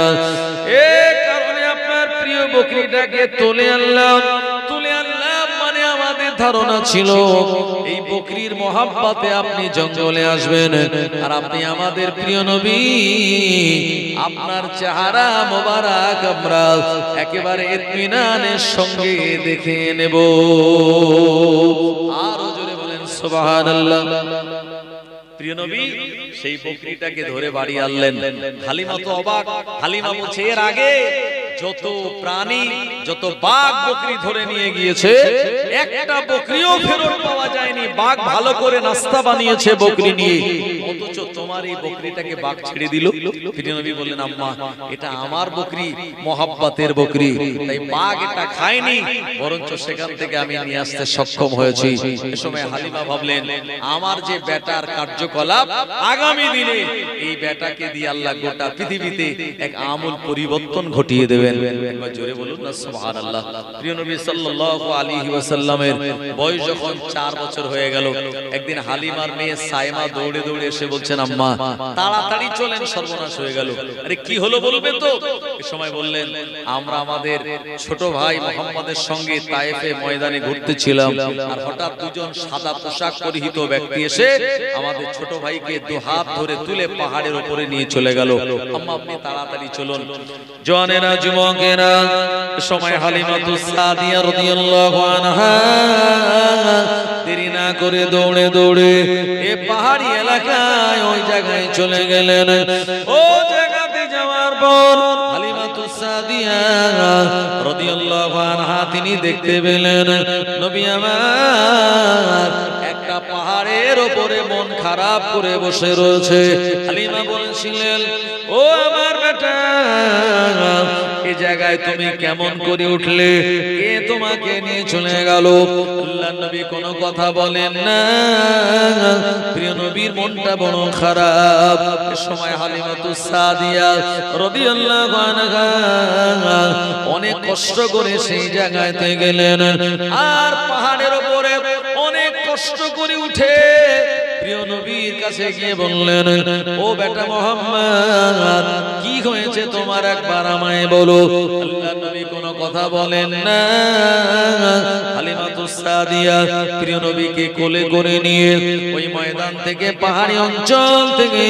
এই কারণে আপনার প্রিয় বকরিটাকে তুলে আনলাম। মানে আমাদের ধারণা ছিল এই বকরির মোহাব্বতে আপনি জঙ্গলে আসবেন, আর আপনি আমাদের প্রিয় নবী, আপনার চেহারা মোবারক আমরা একেবারে ইতমিনানের সঙ্গে দেখে নেব। আরো জোরে বলেন সুবহানাল্লাহ। প্রিয় নবী সেই বকরিটাকে ধরে বাড়ি আনলেন। হালিমা তো অবাক। হালিমা বলছে, এর আগে যত প্রাণী, যত বাঘ বকরি ধরে নিয়ে গিয়েছে, একটা বকরিও ফেরত পাওয়া যায়নি। বাঘ ভালো করে নাস্তা বানিয়েছে বকরি নিয়ে, অথচ তোমার এই বকরিটাকে বাঘ ছেড়ে দিল। প্রিয় নবী বললেন, আম্মা, এটা আমার বকরি, মোহাব্বতের বকরি, তাই বাঘ এটা খায়নি, বরঞ্চ সেখান থেকে আমি নিয়ে আসতে সক্ষম হয়েছি। এ সময় হালিমা ভাবলেন, আমার যে বেটার কার্যকলাপ, আগামী দিনে এই বেটাকে দিয়ে আল্লাহ গোটা পৃথিবীতে এক আমূল পরিবর্তন ঘটিয়ে দেবেন। একবার জোরে বলুন না সুবহানাল্লাহ। প্রিয় নবী সাল্লাল্লাহু আলাইহি ওয়াসাল্লামের বয়স যখন 4 বছর হয়ে গেল, একদিন হালিমার মেয়ে সাইমা দৌড়ে দৌড়ে এসে বলছেন, আম্মা, তাড়াতাড়ি চলেন, সর্বনাশ হয়ে গেল। আরে কি হলো বলবে তো? এই সময় বললেন, আমরা আমাদের ছোট ভাই মুহাম্মাদের সঙ্গে তায়েফে ময়দানে ঘুরতেছিলাম, আর হঠাৎ দুজন সাদা পোশাক পরিহিত ব্যক্তি এসে আমাদের ছোট ভাইকে দু হাত ধরে তুলে পাহাড়ের উপরে নিয়ে চলে গেল। আম্মা, আপনি তাড়াতাড়ি চলুন। জওয়ানেরা, যুবকেরা, সময় হালিমাতুস সাদিয়া রাদিয়াল্লাহু আনহা দেরি না করে দৌড়ে দৌড়ে এই পাহাড়ি এলাকায় ওই জায়গায় চলে গেলেন। ও জায়গাতে যাওয়ার পর হালিমাতুস সাদিয়া রাদিয়াল্লাহু আনহা তিনি দেখতে পেলেন নবী আমার একটা পাহাড়ের উপরে মন খারাপ করে বসে রয়েছে। হালিমা বলছিলেন, ও আমার বেটা, এই জায়গায় তুমি কেমন করে উঠলে? কে তোমাকে নিয়ে চলে গেল? আল্লাহর নবী কোনো কথা বলেন না। প্রিয় নবীর মনটা বড় খারাপ। এই সময় হালিমাতুস সাদিয়া রাদিয়াল্লাহু আনহা অনেক কষ্ট করে সেই জায়গাতে গেলেন, আর পাহাড়ের উপরে অনেক কষ্ট করে উঠে প্রিয় নবীর কাছে গিয়ে বললেন, ও বেটা মুহাম্মদ, কি হয়েছে তোমার, একবার আমায় বলো। আল্লাহর নবী কোনো কথা বলেন না। হালিমাতুস সাদিয়া প্রিয় নবীকে কোলে করে নিয়ে ওই ময়দান থেকে, পাহাড়ি অঞ্চল থেকে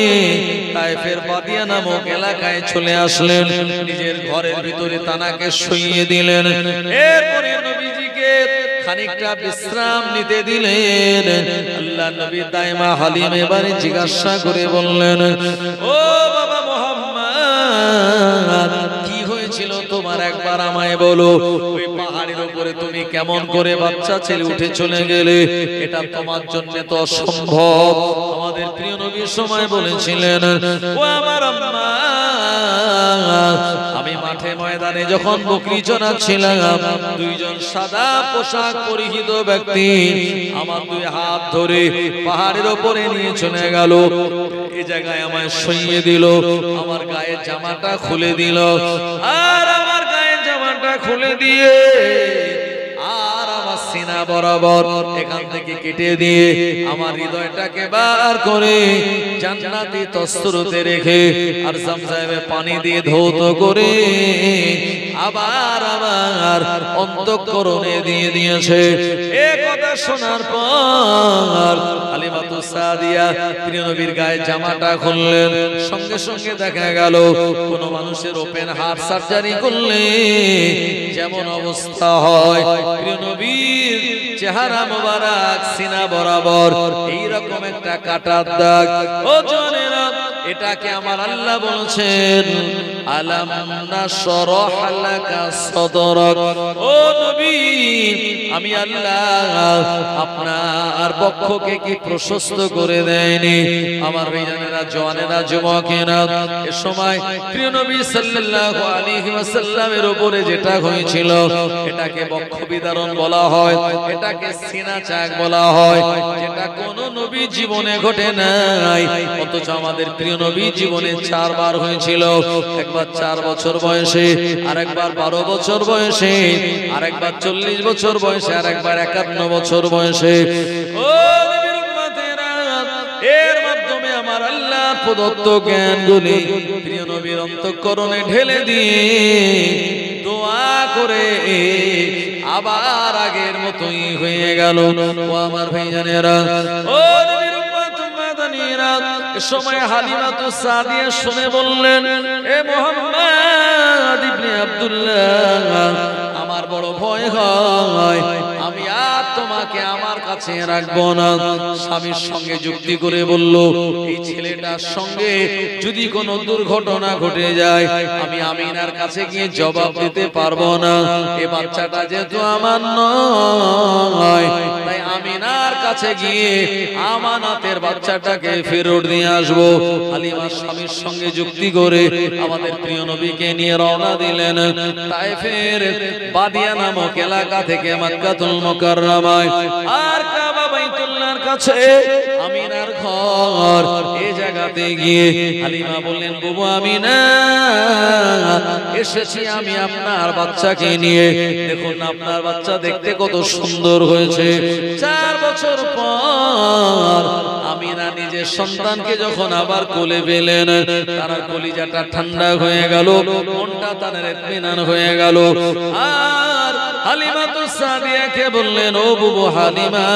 তায়েফের বাদিয়া নামক এলাকায় চলে আসলেন। নিজের ঘরের ভিতরে তানাকে শুইয়ে দিলেন। এরপরে নবীজিকে খানিকটা বিশ্রাম নিতে দিলেন। আল্লাহ নবী দাইমা হালিম এবারে জিজ্ঞাসা করে বললেন, ও বাবা মুহাম্মদ, কি হয়েছিল তোমার, একবার আমায় বলো। ওই পাহাড়ের উপরে তুমি কেমন করে বাচ্চা ছেলে উঠে চলে গেলে? এটা তোমার জন্য তো অসম্ভব। আমাদের প্রিয় নবীর সময় বলেছিলেন, ও আমার আম্মা, আমি মাঠে ময়দানে যখন বকরি চড়াচ্ছিলাম, দুইজন সাদা পোশাক পরিহিত ব্যক্তি আমার দুই হাত ধরে পাহাড়ের উপরে নিয়ে চলে গেল। এই জায়গায় আমায় শুইয়ে দিল, আমার গায়ের জামাটা খুলে দিল, আর আমার গায়ের জামাটা খুলে খুলে দিয়ে আর আমার সিনা বরাবর এখান থেকে কেটে দিয়ে আমার হৃদয়টাকে বার করে জান্নাতি তসরুতে রেখে আর zamzame পানি দিয়ে ধৌত করে আবার আমার অন্তঃকরণে দিয়ে দিয়েছে। এই কথা শোনার পর হালিমাতুস সাদিয়া প্রিয় নবীর গায়ে জামাটা খুললেন। সঙ্গে সঙ্গে দেখা গেল কোন মানুষের ওপেন হার্ট সার্জারি করলে যেমন অবস্থা হয়, প্রিয় নবীর চেহারা মোবারক সিনা বরাবর এইরকম একটা কাটার দাগ। ও জানেরা, এটাকে আমার আল্লাহ বলছেন আলাম নাশরাহ লাকা সাদরাক। ও নবী, আমি আল্লাহ আপনার বক্ষকে কি প্রশস্ত করে দেয়নি? আমার ভাইজানেরা, জওয়ানেরা, যুবকেরা, এ সময় প্রিয় নবী সাল্লাল্লাহু আলাইহি ওয়াসাল্লামের উপরে যেটা হয়েছিল এটাকে বক্ষ বিদারণ বলা হয়, এটাকে সিনা চাক বলা হয়, যেটা কোন নবী জীবনে ঘটে নাই। অথচ আমাদের প্রিয় নবী জীবনে 4 বার হয়েছিল। একবার 4 বছর বয়সে, আরেকবার 12 বছর বয়সে, আরেকবার 40 বছর বয়সে, আরেকবার 51 বছর বয়সে। ও নবীর উম্মতেরা, এর মাধ্যমে আমার আল্লাহ প্রদত্ত জ্ঞানগুলি প্রিয় নবীর অন্তঃকরণে ঢেলে দিয়ে দোয়া করে আবার আগের মতোই হয়ে গেল। ও আমার ভাইজানেরা, ও নবীর সময় হালিমাতুস সাদিয়া শুনে বললেন, এ মুহাম্মদ ইবনে আব্দুল্লাহ, আমার বড় ভয় হয়, আমি আর তোমাকে আমার কাছে রাখবো না। স্বামীর সঙ্গে যুক্তি করে বলল, এই ছেলেটার সঙ্গে যদি কোনো দুর্ঘটনা ঘটে যায় আমি আমিনার কাছে গিয়ে জবাব দিতে পারবো না। এই বাচ্চাটা যেহেতু আমার নয়, তাই আমিনার কাছে গিয়ে আমানাতের বাচ্চাটাকে ফেরত দিয়ে আসবো। হালিমা স্বামীর সঙ্গে যুক্তি করে আমাদের প্রিয় নবীকে নিয়ে রওনা দিলেন তায়েফের বাদিয়া নামক এলাকা থেকে মক্কাতুল মুকাররমায়। আর কাবা বাইতুল্লাহর কাছে আমিনার ঘর, এই জায়গাতে গিয়ে হালিমা বললেন, বুবু আমিনা, এসেছি আমি আপনার বাচ্চাকে নিয়ে। দেখুন আপনার বাচ্চা দেখতে কত সুন্দর হয়েছে। 4 বছর পর আমিনা নিজের সন্তানকে যখন আবার কোলে পেলেন, তার কলিজাটা ঠান্ডা হয়ে গেল, মনটা তার ইতমিনান হয়ে গেল। আর হালিমাতুস সাদিয়াকে বললেন, ও বুবু হালিমা,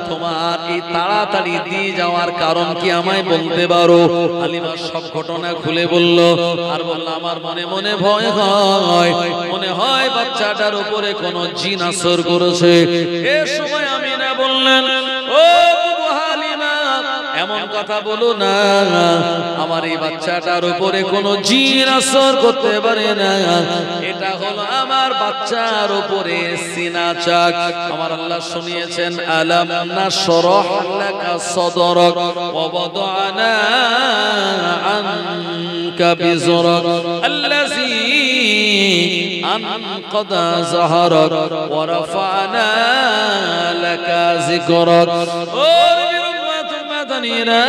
তোমার এই তাড়াতাড়ি দিয়ে যাওয়ার কারণ কি আমায় বলতে পারো? হালিমা সব ঘটনা খুলে বলল, আর বলল, আমার মনে মনে ভয় হয়, মনে হয় বাচ্চাটার উপরে কোন জিন আসর করেছে। এ সময় আমিনা বললেন, ও বুবু হালিমা, এমন কথা বলো না, আমার এই বাচ্চাটার উপরে কোন জিন আসর করতে পারে না। এটা হলো আমার বাচ্চার উপরে সিনা চাক। আমার আল্লাহ শুনিয়েছেন, আলাম নাশরাহ লাকা সাদরাক ওয়া ওয়াদানা আনকা বিজরাক আল্লাযী আনকাদা যাহরাক ওয়া রাফা'না লাকা যিকরাক। ও নবীর উম্মত উম্মাতানিরা,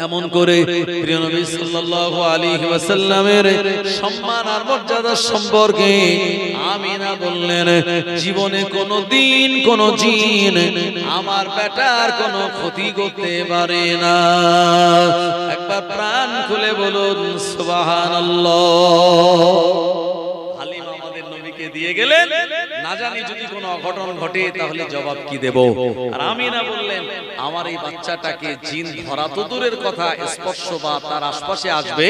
এমন করে প্রিয় নবী সাল্লাল্লাহু আলাইহি ওয়াসাল্লামের সম্মান আর মর্যাদা সম্পর্কে আমিনা বললেন, জীবনে কোনদিন কোন জিন আমার বেটার কোনো ক্ষতি করতে পারে না। একবার প্রাণ খুলে বলুন সুবহানাল্লাহ। হালিমা আমাদের নবীকে দিয়ে গেলেন, না জানি যদি কোনো অঘটন ঘটে তাহলে জবাব কি দেব। আর আমিনা বললেন, আমার এই বাচ্চাটাকে জিন ধরা তো দূরের কথা, স্পর্শ বা তার আশপাশে আসবে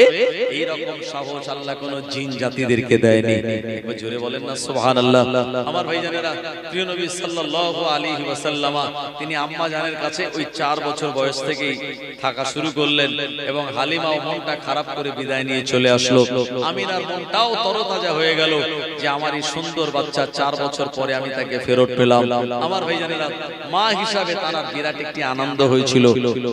এই রকম সাহস আল্লাহ কোন জিন জাতিদেরকে দেয়নি। একবার জোরে বলেন না সুবহানাল্লাহ। আমার ভাইজানেরা, প্রিয় নবী সাল্লাল্লাহু আলাইহি ওয়াসাল্লাম তিনি আম্মা জানের কাছে ওই 4 বছর বয়স থেকেই থাকা শুরু করলেন, এবং হালিমাও মনটা খারাপ করে বিদায় নিয়ে চলে আসলো। আমিনার মনটাও তরতাজা হয়ে গেল যে আমার এই সুন্দর বাচ্চা 4 বছর পরে আমি তাকে ফেরত পেলাম। আমার ভাইজানেরা, মা হিসাবে তার বিরাট একটি আনন্দ হয়েছিল।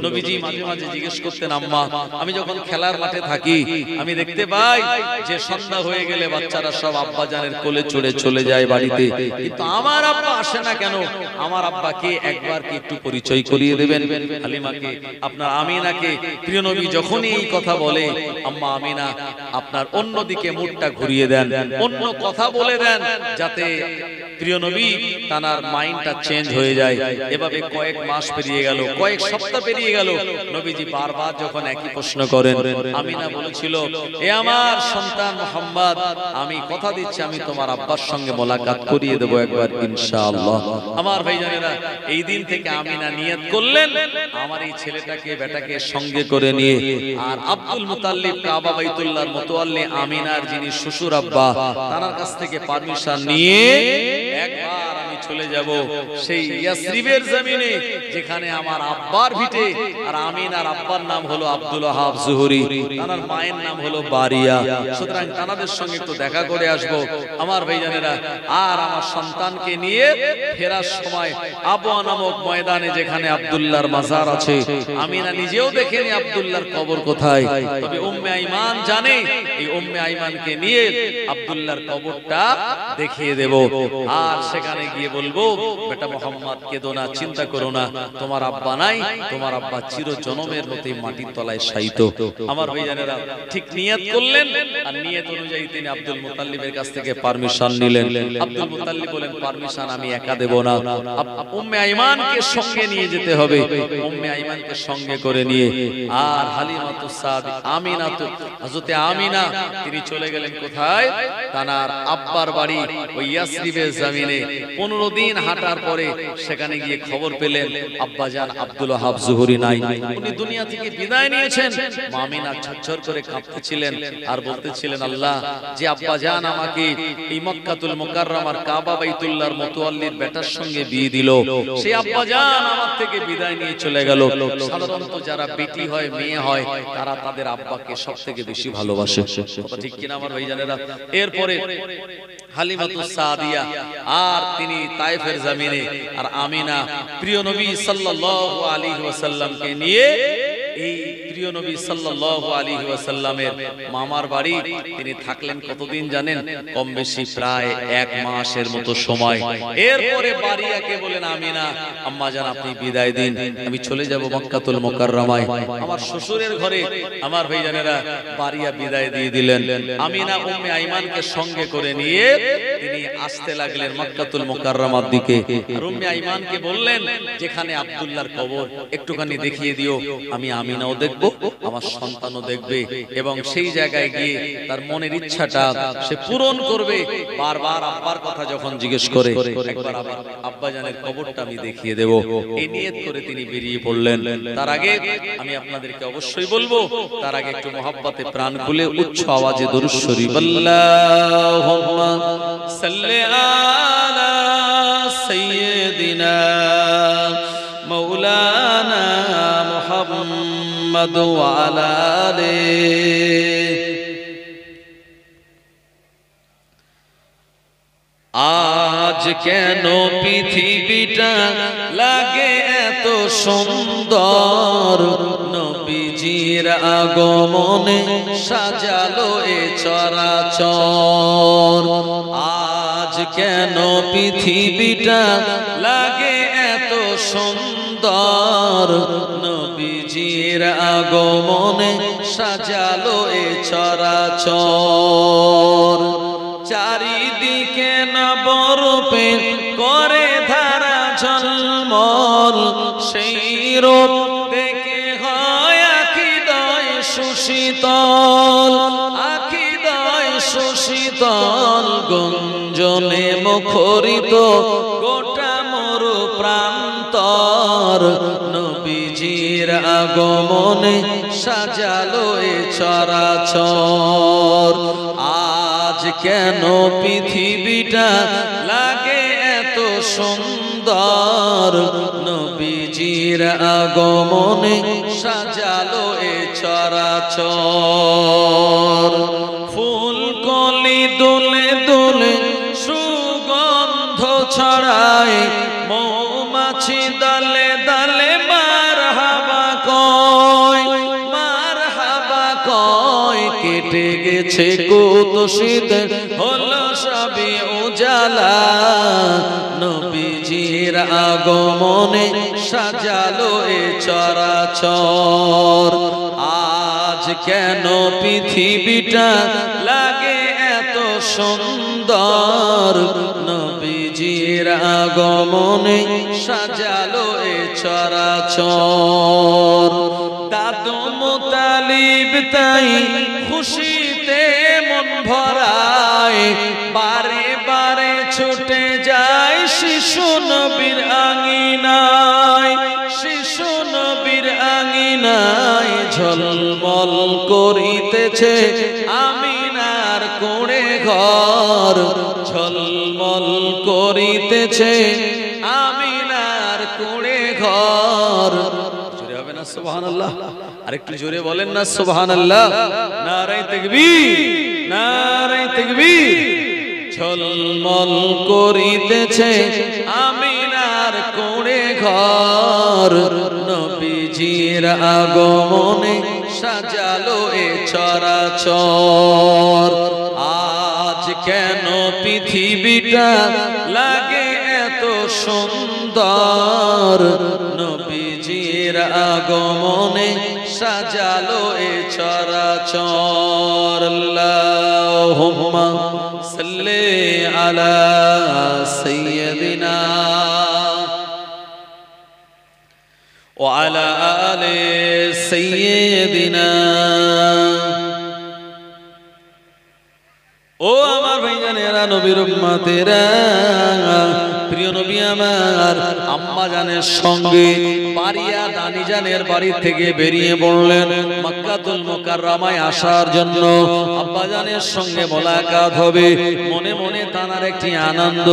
নবীজি মাঝে মাঝে জিজ্ঞেস করতেন, আম্মা আমি যখন খেলার মাঠে থাকি আমি দেখতে পাই যে সন্ধ্যা হয়ে গেলে বাচ্চারা সব আব্বা জানের কোলে চড়ে চলে যায় বাড়িতে, কিন্তু আমার আব্বা আসে না কেন? আমার আব্বাকে একবার কি একটু পরিচয় করিয়ে দেবেন? হালিমাকে, আপনার আমিনাকে প্রিয় নবী যখনই এই কথা বলে, আম্মা আমিনা আপনার অন্যদিকে মুখটা ঘুরিয়ে দেন, অন্য কথা বলে দেন, যাতে প্রিয় নবী তার মাইন্ডটা চেঞ্জ হয়ে যায়। এভাবে কয়েক মাস পেরিয়ে গেল, কয়েক সপ্তাহ পেরিয়ে গেল। নবীজি বারবার যখন একই প্রশ্ন করেন, আমিনা বলেছিল, এ আমার সন্তান মুহাম্মদ, আমি কথা দিচ্ছি আমি তোমার আব্বার সঙ্গে মোলাকাত করিয়ে দেব একবার ইনশাআল্লাহ। আমার ভাইজানেরা, এই দিন থেকে আমিনা নিয়ত করলেন আমার এই ছেলেটাকে বেটাকে সঙ্গে করে নিয়ে, আর আব্দুল মুতাল্লিব কাবা বাইতুল্লাহর মুতাওয়াল্লি আমিনার যিনি শ্বশুর আব্বা, তার কাছ থেকে পারমিশন নিয়ে একবার আমি চলে যাব সেই ইয়াসরিবের জমিনে যেখানে আমার আব্বার ভিটে, আর আমিনার আব্বার নাম হলো আব্দুল ওয়াহাব জুহরি, তার মায়ের নাম হলো বারিয়া। সুতরাং তাদের সঙ্গে একটু দেখা করে আসব আমার ভাইজানেরা। আর আমার সন্তানকে নিয়ে ফেরার সময় আবওয়া নামক ময়দানে যেখানে আব্দুল্লাহর মাজার আছে, আমিনা নিজেও দেখেনি আব্দুল্লাহর কবর কোথায়, তবে উম্মে আইমান জানে। এই উম্মে আইমানকে নিয়ে আব্দুল্লাহর কবরটা দেখিয়ে দেব, আর সেখানে গিয়ে বলবো, বেটা মোহাম্মদ কেঁদো না, চিন্তা করো না, তোমার আব্বা নাই, তোমার আব্বা চির জনমের মতো মাটির তলায় শায়িত। আমার ভাইজানেরা ঠিক নিয়ত করলেন, আর নিয়ত অনুযায়ী তিনি আব্দুল মুতাল্লিবের কাছ থেকে পারমিশন নিলেন। আব্দুল মুতাল্লিব বলেন, পারমিশন আমি একা দেব না, উম্মে আইমানকে সঙ্গে নিয়ে যেতে হবে। উম্মে আইমানকে সঙ্গে করে নিয়ে আর হালিমাতুস সাদি আমিনাতু হযরতে আমিনা তিনি চলে গেলেন কোথায়? তার আব্বার বাড়ি ওই ইয়াসরিবের জমিনে। 15 দিন হাঁটার পরে সেখানে গিয়ে খবর পেলেন আব্বাজান আব্দুল ওয়াহাব জুহরি নাই, উনি দুনিয়া থেকে বিদায় নিয়েছেন। মা আমিনা ঝরঝর করে কাঁদতেছিলেন আর বলতেছিলেন, আল্লাহ, যে আব্বাজান আমাকে এই মক্কাতুল মুকাররমার কাবা বাইতুল্লাহর মুতাওয়াল্লির বেটার সঙ্গে বিয়ে দিল, সেই আব্বাজান আমার থেকে বিদায় নিয়ে চলে গেল। সাধারণত যারা বেটি হয়, মেয়ে হয়, তারা তাদের আব্বাকে সবথেকে বেশি ভালোবাসে, কথা ঠিক কিনা আমার ভাইজানেরা? এরপরে হালিমাতুস সাদিয়া আর তিনি তায়েফের জমিনে, আর আমিনা প্রিয় নবী সাল্লাল্লাহু আলাইহি ওয়াসাল্লামকে নিয়ে এই প্রিয় নবী সাল্লাল্লাহু আলাইহি ওয়াসাল্লামের মামার বাড়ি তিনি থাকলেন কতদিন জানেন? কম বেশি প্রায় 1 মাসের মতো সময়। এরপরে বারিয়াকে বলেন, আমিনা আম্মা জান আপনি বিদায় দিন, আমি চলে যাব মক্কাতুল মুকাররমায়, আমার শ্বশুরের ঘরে। আমার ভাইজানেরা, বারিয়া বিদায় দিয়ে দিলেন। আমিনা উম্মে আইমানকে সঙ্গে করে নিয়ে তিনি আসতে লাগলেন মক্কাতুল মুকাররমার দিকে। আর উম্মে আইমানকে বললেন, যেখানে আব্দুল্লাহর কবর একটুখানি দেখিয়ে দিও, আমি আমিনাও দেখবো, আমার সন্তানও দেখবে, এবং সেই জায়গায় গিয়ে তার মনের ইচ্ছাটা সে পূরণ করবে। বারবার আব্বার কথা যখন জিজ্ঞেস করে, একবার আবার আব্বাজানের কবরটা আমি দেখিয়ে দেব, এই নিয়ত করে তিনি বেরিয়ে পড়লেন। তার আগে আমি আপনাদেরকে অবশ্যই বলবো, তার আগে একটু মহব্বতে প্রাণ খুলে উচ্চ আওয়াজে দরুদ শরীফ, আল্লাহুম্মা সাল্লি আলা সাইয়্যিদিনা মাওলানা মুহাম্মদ ওয়া আলা আলিহি। আজ কেন পৃথিবীটা লাগে এত সুন্দর, নবীজির আগমনে সাজালো এ চরাচর। আজ কেন পৃথিবীটা লাগে এত সুন্দর, নবীজির আগমনে সাজালো এ চরাচর। চারিদিকে নবরূপে করে ধারা ঝলমল, সেই রূপ দেখে হয় আখিদয় সুশীতল, আখিদয় সুশীতল। গুঞ্জনে মুখরিত গোটা মরু প্রান্তর, নবীজির আগমনে সাজালো এ চরাচর। আজ কেন পৃথিবীটা লাগে এত সুন্দর, নবীজির আগমনে সাজালো এ চরাচর। ফুল কলি দোলে দোলে কয় কেটে গেছে কত শীত হলো সবে উজালা নবীজির আগমনে সাজালো এ চরাচর আজ কেন পৃথিবীটা লাগে এত সুন্দর নবীজির আগমনে সাজালো এ চরাচর দাদু মুতালিব তাই খুশিতে মন ভরায় বারে বারে ছুটে যায় শিশু নবীর আঙিনায় শিশু নবীর আঙিনায় ঝলমল করিতেছে আমিনার কোণে ঘর ঝলমল করিতেছে আমিনার কোণে ঘর জোরে হবে না সুবহানাল্লাহ আরেকটু জোরে বলেন না সুবহানাল্লাহ নারে তাকবীর নারে তাকবীর ঝলমল করিতেছে আমিনার কোণে ঘর নবীজির আগমনে সাজালো এ চরাচর আজ কেন পৃথিবীটা লাগে এত সুন্দর নবীজির আগমনে সাজালো এ চরাচর আল্লাহুম্মা সাল্লি আলা সাইয়্যিদিনা ওয়া আলা আলি সাইয়্যিদিনা ও আমার ভাইজানেরা নবীর উম্মতেরা প্রিয় নবী আমার আম্মা জানের সঙ্গে বারিয়া দানি জানের বাড়ি থেকে বেরিয়ে পড়লেন মক্কাতুল মুকাররমায় আসার জন্য আব্বা জানের সঙ্গে মোলাকাত হবে মনে মনে তার একটি আনন্দ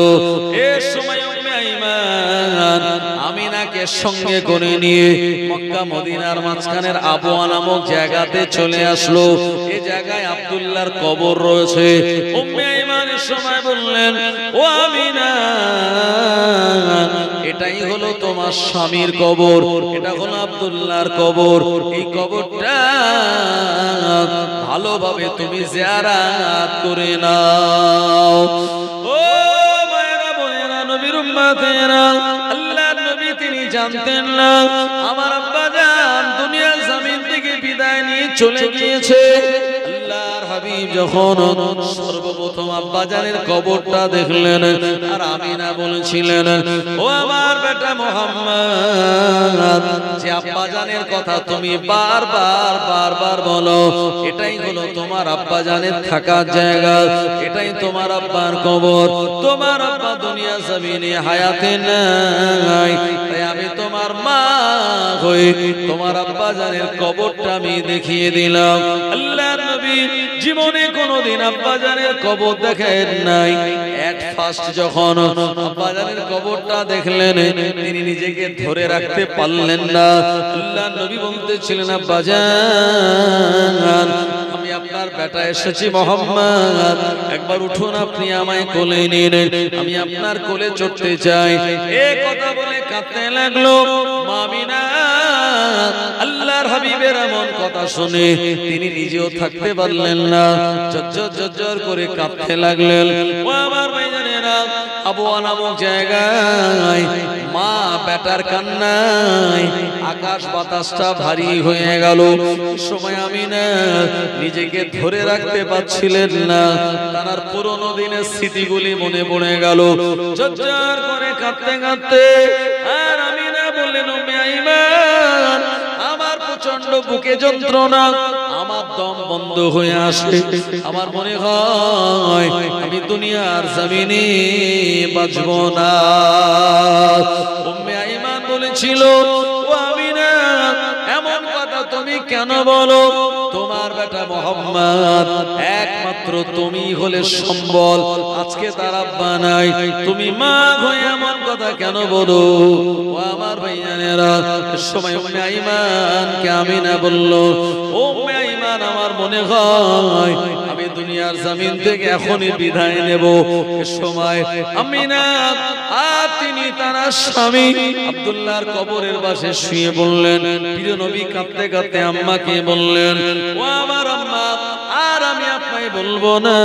এই সময় উম্মে আইমান আমিনাকে সঙ্গে করে নিয়ে মক্কা মদিনার মাঝখানের আবওয়া নামক জায়গাতে চলে আসলো এই জায়গায় আব্দুল্লাহর কবর রয়েছে উম্মে আইমান সময় বললেন ও আমিনা এটাই হলো তোমার স্বামীর কবর এটা হলো আব্দুল্লাহর কবর এই কবরটা ভালোভাবে তুমি জিয়ারত করে নাও ও মায়েরা বোনেরা নবীর উম্মতেরা আল্লাহর নবী তিনি জানতেন না আমার আব্বা জান দুনিয়ার জমিন থেকে বিদায় নিয়ে চলে গিয়েছে আল্লাহর হাবিব যখন সর্বপ্রথম আব্বা জানের কবরটা দেখলেন আর আমিনা বলেছিলেন ও আমার বেটা মুহাম্মদ যে আব্বা জানের কথা তুমি বারবার বলো এটাই হলো তোমার আব্বা জানের থাকার জায়গা এটাই তোমার আব্বার কবর তোমার আব্বা দুনিয়া জমিনে হায়াতে নাই তাই আমি তোমার মা হয়ে তোমার আব্বা জানের কবরটা আমি দেখিয়ে দিলাম আল্লাহর নবী জীবনে কোনোদিন আব্বা জানের কবর দেখেন নাই এট ফার্স্ট যখন আব্বা জানের কবরটা দেখলেন তিনি নিজেকে ধরে রাখতে পারলেন না আল্লাহর নবী বলতেছিলেন আব্বা জান আমি আপনার বেটা এসেছি মুহাম্মদ একবার উঠুন আপনি আমায় কোলে নিন আমি আপনার কোলে চড়তে চাই এই কথা বলে কাঁদতে লাগলো আমিনা আল্লাহর হাবিবের এমন কথা শুনে তিনি নিজেও থাকতে পারলেন না ঝরঝর করে কাঁদতে লাগলেন ও আমার ভাইজানেরা আবওয়া নামক জায়গায় মা বেটার কান্নায় আকাশ বাতাসটা ভারী হয়ে গেল সময় আমিনা নিজেকে ধরে রাখতে পারছিলেন না তার পুরনো দিনের স্মৃতিগুলি মনে পড়ে গেল ঝরঝর করে কাঁদতে কাঁদতে আর আমিনা বললেন উম্মে আইমান আমার প্রচন্ড বুকে যন্ত্রণা আমার দম বন্ধ হয়ে আসে আমার মনে হয় আমি দুনিয়ার জমিনে বাঁচব না উম্মে আইমান বলেছিল ও আমিনা এমন কথা তুমি কেন বলো তোমার বেটা মুহাম্মদ একমাত্র তুমি হলে সম্বল আজকে তার আব্বা নাই তুমি মা হয়ে এমন কথা কেন বলো ও আমার ভাইয়ানেরা সময় উম্মে আইমান কে আমিনা বলল উম্মে আইমান আমার মনে হয় আমি দুনিয়ার জমিন থেকে এখনই বিদায় নেব। সময় আমিনা আর তিনি তার স্বামী আব্দুল্লাহর কবরের পাশে শুয়ে বললেন, প্রিয় নবী কাঁদতে কাঁদতে আম্মাকে বললেন, ও আমার আম্মা, আর আমি আপনাকে বলবো না,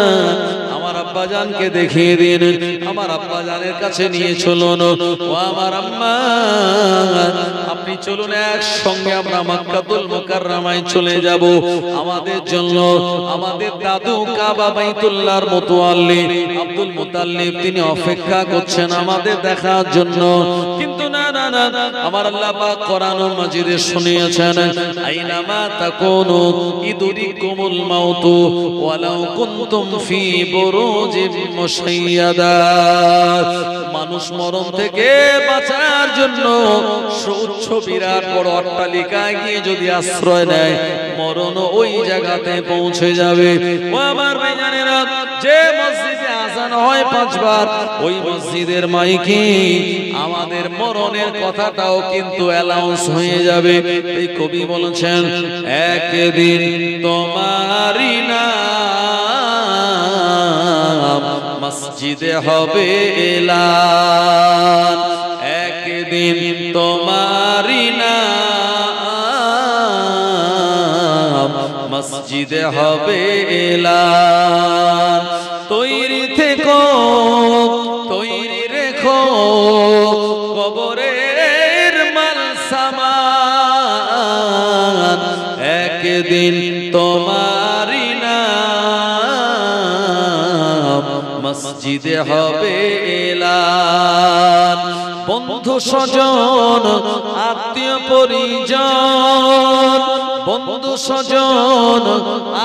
আমার আব্বাজানকে দেখিয়ে দিন, আমার আব্বাজানের কাছে নিয়ে চলুন। ও আমার আম্মা, আপনি চলুন, একসঙ্গে আমরা মক্কাতুল মুকাররমায় চলে যাব। আমাদের জন্য আমাদের দাদু কাবা বাইতুল্লাহর মুতাওয়াল্লি আব্দুল মুতাল্লিব তিনি অপেক্ষা করছেন আমাদের দেখার জন্য। কিন্তু না না না, আমার আল্লাহ পাক কোরআনুল মাজিদে শুনিয়েছেন, আইনামা তাকুনু ইদরিকুমুল মাউতু ওয়ালাউ কুনতুম ফি বুরুজিম মুশাইয়াদা। মানুষ মরণ থেকে বাঁচার জন্য উচ্চ বিরাট বড় অট্টালিকায় গিয়ে যদি আশ্রয় নেয়, মরণ ওই জায়গাতে পৌঁছে যাবে। ও আমার ভাইজানেরা, যে মসজিদে আযান হয় 5 বার, ওই মসজিদের মাইকে আমাদের মরণের কথাটাও কিন্তু অ্যানাউন্স হয়ে যাবে। এই কবি বলেছেন, একদিন তোমারই নাম মসজিদে হবে এলান, একদিন তোমারই নাম মসজিদে হবে এলান। তৈরি থেকো, তৈরি রেখো কবরের মাল সামান, একদিন তোমারই নাম মসজিদে হবে এলান। বন্ধু স্বজন আত্মীয় পরিজন, বন্ধু স্বজন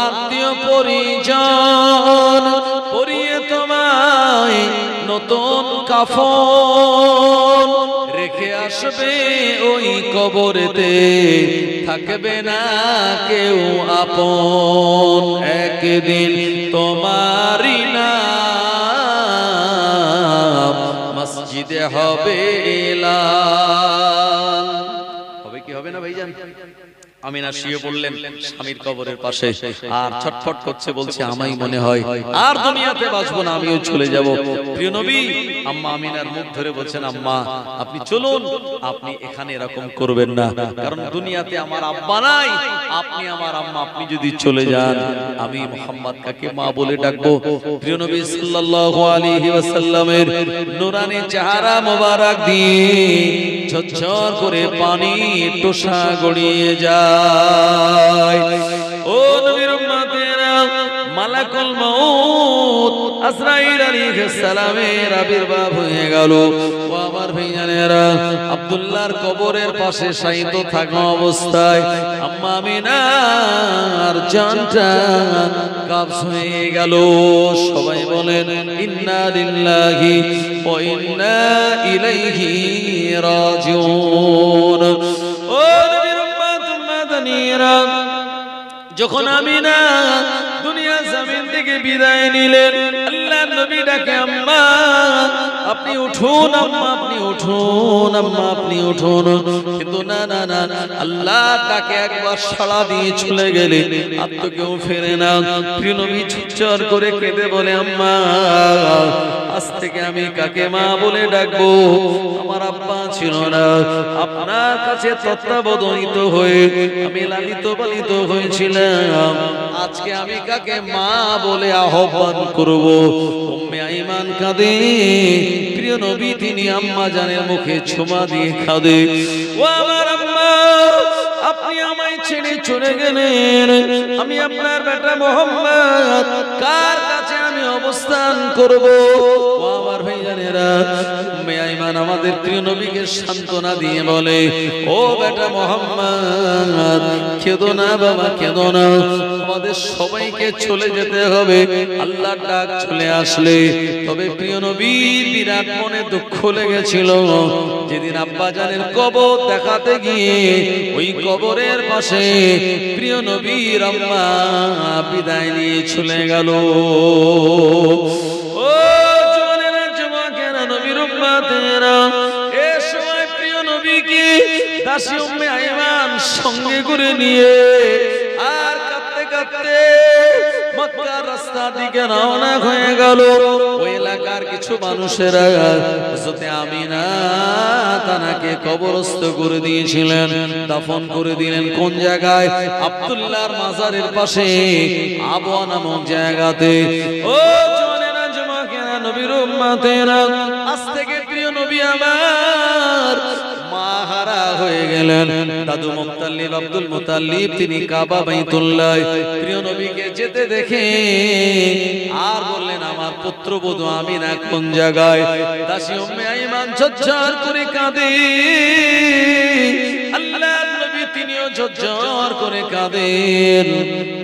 আত্মীয় পরিজন পরিয়ে তোমায় নতুন কাফন রেখে আসবে ওই কবরেতে, থাকবে না কেউ আপন, একদিন তোমারই নাম মসজিদে হবে এলান। হবে কি হবে না ভাইজান? আমিনা শুয়ে বললেন স্বামীর কবরের পাশে, আর ছটফট করছে, বলছে আমাই মনে হয় আর দুনিয়াতে বাঁচবো না, আমিও চলে যাব। প্রিয় নবী আম্মা আমিনার মুখ ধরে বলছেন, আম্মা আপনি চলুন, আপনি এখানে এরকম করবেন না, কারণ দুনিয়াতে আমার আব্বা নাই, আপনি আমার আম্মা, আপনি যদি চলে যান আমি মুহাম্মদ কাকে মা বলে ডাকবো? প্রিয় নবী সাল্লাল্লাহু আলাইহি ওয়াসাল্লামের নূরানি চেহারা মোবারক দিয়ে ঝরঝর করে পানি টোসা গড়িয়ে যায়। ও নবীর উম্মতেরা, মালাকুল মাউত আজরাইল আলাইহিস সালামের আবির্ভাব হয়ে গেল। ও আমার ভাইজানেরা, আব্দুল্লাহর কবরের পাশে শায়িত থাকা অবস্থায় আম্মা আমিনার জানটা কবজ হয়ে গেল। সবাই বলেন ইন্না লিল্লাহি ওয়া ইন্না ইলাইহি রাজিউন। ও নবীর উম্মত মাদানীরা, যখন আমিনা দুনিয়া জমিন থেকে বিদায় নিলেন, আল্লাহ নবী ডাকে, আম্মা আপনি উঠুন, আম্মা আপনি উঠুন, আম্মা আপনি উঠুন। কিন্তু না না না, আল্লাহ তাকে একবার সাড়া দিয়ে চলে গেলে আর তো কেউ ফেরে না। প্রিয় নবী চুপচার করে কেঁদে বলে, আম্মা আজ থেকে আমি কাকে মা বলে ডাকবো? আমার আব্বা ছিল না, আপনার কাছে তত্ত্বাবধানিত হয়ে আমি লালিত পালিত হয়েছিলাম, আজকে আমি কাকে মা বলে আহ্বান করব? উম্মে আইমান কাঁদে, প্রিয় নবী তিনি আম্মা জানের মুখে ছোঁয়া দিয়ে কাঁদে। ও আমার আম্মা, আপনি আমায় ছেড়ে চলে গেলেন, আমি আপনার বেটা মুহাম্মদ, কার কাছে আমি অবস্থান করব? ও আমার ভাইজানেরা, উম্মে আইমান আমাদের প্রিয় নবীকে সান্ত্বনা দিয়ে বলে, ও বেটা মুহাম্মদ, কেঁদো না বাবা, কেঁদো না, আমাদের সবাইকে চলে যেতে হবে, আল্লাহর ডাক চলে আসলে। তবে প্রিয় নবীর বিরাট মনে দুঃখ লেগেছিল, যেদিন আব্বা জানের কবর দেখাতে গিয়ে ওই কবরের পাশে প্রিয় নবীর আম্মা বিদায় নিয়ে চলে গেল। ও জওয়ানেরা, যুবকেরা, নবীর উম্মতেরা, এই সময় প্রিয় নবীকে দাসী উম্মে আইমান সঙ্গে করে নিয়ে আর কাঁদতে কাঁদতে মক্কার রাস্তা রাস্তার দিকে রওনা হয়ে গেল। ওই এলাকার কিছু মানুষেরা হযরত আমিনা তানাকে কবরস্থ করে দিয়েছিলেন, দাফন করে দিলেন। কোন জায়গায়? আব্দুল্লাহর মাজারের পাশে আবওয়া নামক জায়গাতে। ও জওয়ানেরা, যুবকেরা, নবীর উম্মতেরা, আজ থেকে প্রিয় নবী আমার মাহারা হয়ে গেলেন। দাদু মুত্তালিব, আব্দুল মুত্তালিব, তিনি কাবা বাইতুল্লাহ প্রিয় নবীকে যেতে দেখে আর বললেন, আমার পুত্রবধূ আমিনা কোন জায়গায়? দাসী উম্মে আইমান ঝরঝর করে কাঁদে। আল্লাহর নবী তিনিও ঝরঝর করে কাঁদেন।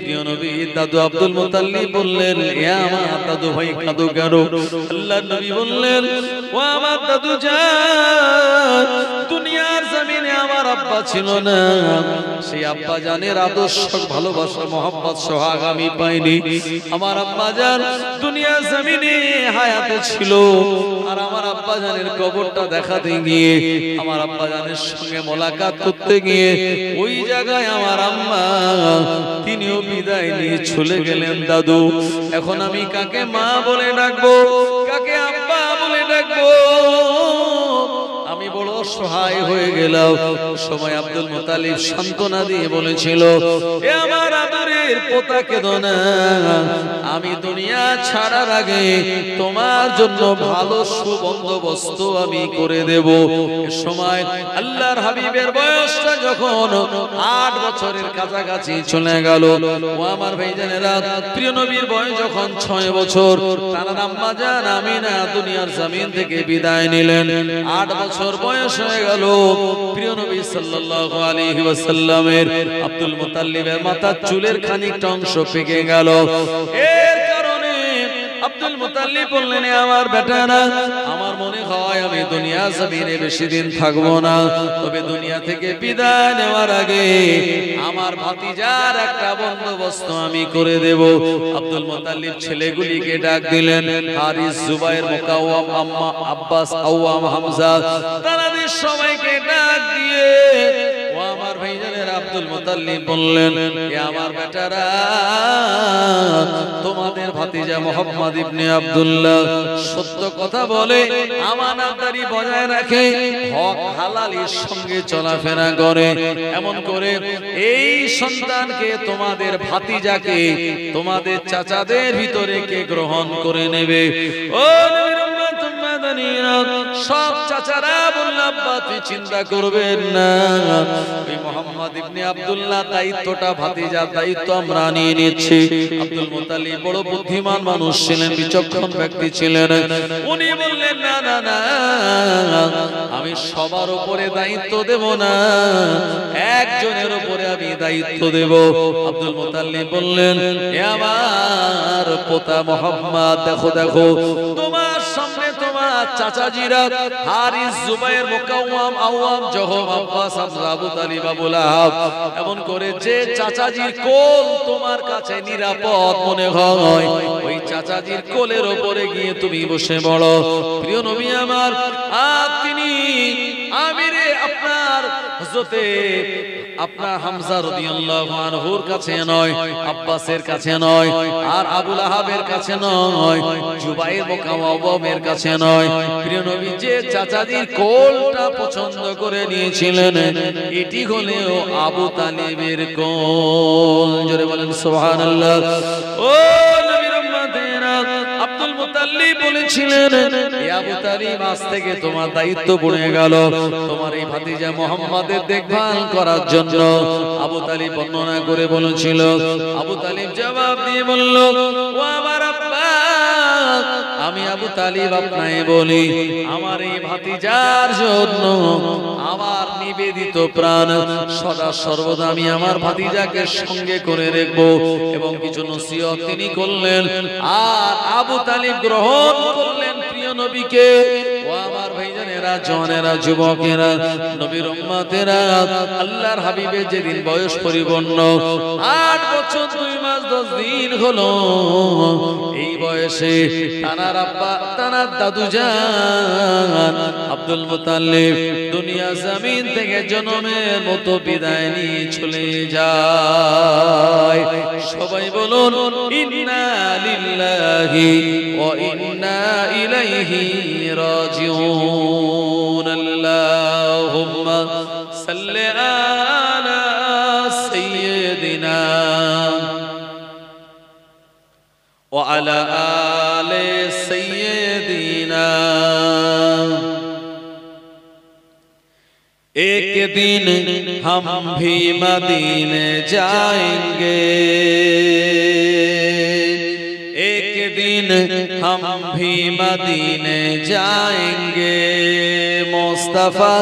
প্রিয় নবী দাদু আব্দুল মুত্তালিব বললেন, এ আমার দাদু ভাই কাঁদো কেন? আল্লাহর নবী বললেন, ও আমার দাদু জান, দুনিয়ার জমিনে আমার আব্বা ছিল না, সেই আব্বা জানের আদর্শ, ভালোবাসা, মহব্বত, সোহাগ আমি পাইনি। আমার আব্বা জান দুনিয়ার জমিনে হায়াতে ছিল, আর আমার আব্বা জানের কবরটা দেখাতে গিয়ে, আমার আব্বা জানের সঙ্গে মোলাকাত করতে গিয়ে ওই জায়গায় আমার আম্মা তিনিও বিদায় নিয়ে চলে গেলেন। দাদু, এখন আমি কাকে মা বলে ডাকবো, কাকে আব্বা বলে ডাকবো? আমি বড় অসহায় হয়ে গেলাম। সময় আব্দুল মুত্তালিব সান্ত্বনা দিয়ে বলেছিল, এ আমার আদরের পোতা, কেঁদো না, আমি দুনিয়া ছাড়ার আগে তোমার জন্য ভালো সুবন্দোবস্ত আমি করে দেব। এ সময় আল্লাহর হাবিবের বয়সটা যখন 8 বছরের কাছাকাছি চলে গেল। ও আমার ভাইজানেরা, প্রিয় নবীর বয়স যখন 6 বছর, তার আম্মা জান আমিনা দুনিয়ার জমিন থেকে বিদায় নিলেন। 8 বছর বয়স হয়ে গেল। প্রিয় নবী সাল্লাল্লাহু আলাইহি ওয়াসাল্লামের আব্দুল মুত্তালিবের মাথার চুলের খানিকটা অংশ পেকে গেল। এর কারণে আব্দুল মুত্তালিব বললেন, আমার বেটারা, আমার মনে হয় আমি দুনিয়া জমিনে বেশি দিন থাকবো না, তবে দুনিয়া থেকে বিদায় নেওয়ার আগে আমার ভাতিজার একটা বন্দোবস্ত আমি করে দেব। আব্দুল মুত্তালিব ছেলেগুলিকে ডাক দিলেন, হারিস, জুবাইর, মুকাওয়াম, আম্মা, আব্বাস, আওয়াম, হামজা, তাদের সবাইকে ডাক দিয়ে ও আমার ভাইজানের আব্দুল মুত্তালিব বললেন, এ আমার বেটারা, তোমাদের ভাতিজা মুহাম্মদ ইবনে আব্দুল্লাহ সত্য কথা বলে, আমানতদারি বজায় রাখে, হক হালালের সঙ্গে চলাফেরা করে। এমন করে এই সন্তানকে, তোমাদের ভাতিজাকে, তোমাদের চাচাদের ভিতরে কে গ্রহণ করে নেবে? ও নবীর উম্মত উম্মাদানিরা, সব চাচারা বলল, আব্বা তুই চিন্তা করবেন না, ওই মুহাম্মদ ইবনে আব্দুল্লাহ দায়িত্বটা, ভাতিজার দায়িত্ব আমরা নিয়ে নিচ্ছি। আব্দুল মুত্তালিব বড় বুদ্ধিমান মানুষ ছিলেন, বিচক্ষণ ব্যক্তি ছিলেন। উনি বললেন, না না না, আমি সবার উপরে দায়িত্ব দেব না, একজনের উপরে আমি দায়িত্ব দেব। আব্দুল মুত্তালিব বললেন, এ আমার পোতা মুহাম্মদ, দেখো দেখো, তোমার সামনে তোমার চাচাজিরা হারিস, জুবাইর, মুকাওয়াম, আওয়াম, জহম, আব্বাস, হামজা, আবু তালিব, আবু লাহাব, এমন করে যে চাচাজির কোল তোমার কাছে নিরাপদ মনে হয়, ওই চাচাজির কোলের উপরে গিয়ে তুমি বসে পড়ো। প্রিয় নবী আমার, তিনি আমিরে আপনার হযরতে আপনার হামজা রাদিয়াল্লাহু আনহুর কাছে নয়, আব্বাসের কাছে নয়, আর আবু লাহাবের কাছে নয়, জুবাইর, মুকাওয়ামের কাছে নয়, প্রিয় নবী যে চাচাজির কোলটা পছন্দ করে নিয়েছিলেন, এটি হলো আবু তালিবের কোল। জোরে বলেন সুবহানাল্লাহ। ও নবীর উম্মতেরা, আব্দুল মুত্তালিব বলেছিলেন, এ আবু তালিব, আজ থেকে তোমার দায়িত্ব পড়ে গেল তোমার এই ভাতিজা মুহাম্মাদের দেখভাল করার জন্য। আবু তালিব বর্ণনা করে বলেছিল, আবু তালিব জবাব দিয়ে বলল, ও আমার আব্বা, আমি আবু তালিব আপনাকে বলি, আমার এই ভাতিজার জন্য আমার নিবেদিত প্রাণ, সদা সর্বদা আমি আমার ভাতিজাকে সঙ্গে করে রাখবো। এবং কিছু নসিহত তিনি করলেন, আর আবু তালিব গ্রহণ করলেন প্রিয় নবীকে। ও আমার ভাইজানেরা, জওয়ানেরা, যুবকেরা, নবীর উম্মতেরা, আল্লাহর হাবিবের যেদিন বয়স পরিপূর্ণ 8 বছর 2 মাস 10 দিন হলো এই বয়সে তানার আব্বা তানার দাদু জান আব্দুল মুতাল্লিব দুনিয়া জমিন থেকে জনমের মতো বিদায় নিয়ে চলে যায়। সবাই বলুন ইন্না লিল্লাহি ওয়া ইন্না ইলাইহি রাজিউন। আল্লাহুম্মা সাল্লি আলা সাইয়্যিদিনা ওয়া আলা আলি সাইয়্যিদিনা। एक दिन हम भी मदीने जाएंगे, एक दिन हम भी मदीने जाएंगे, मुस्तफा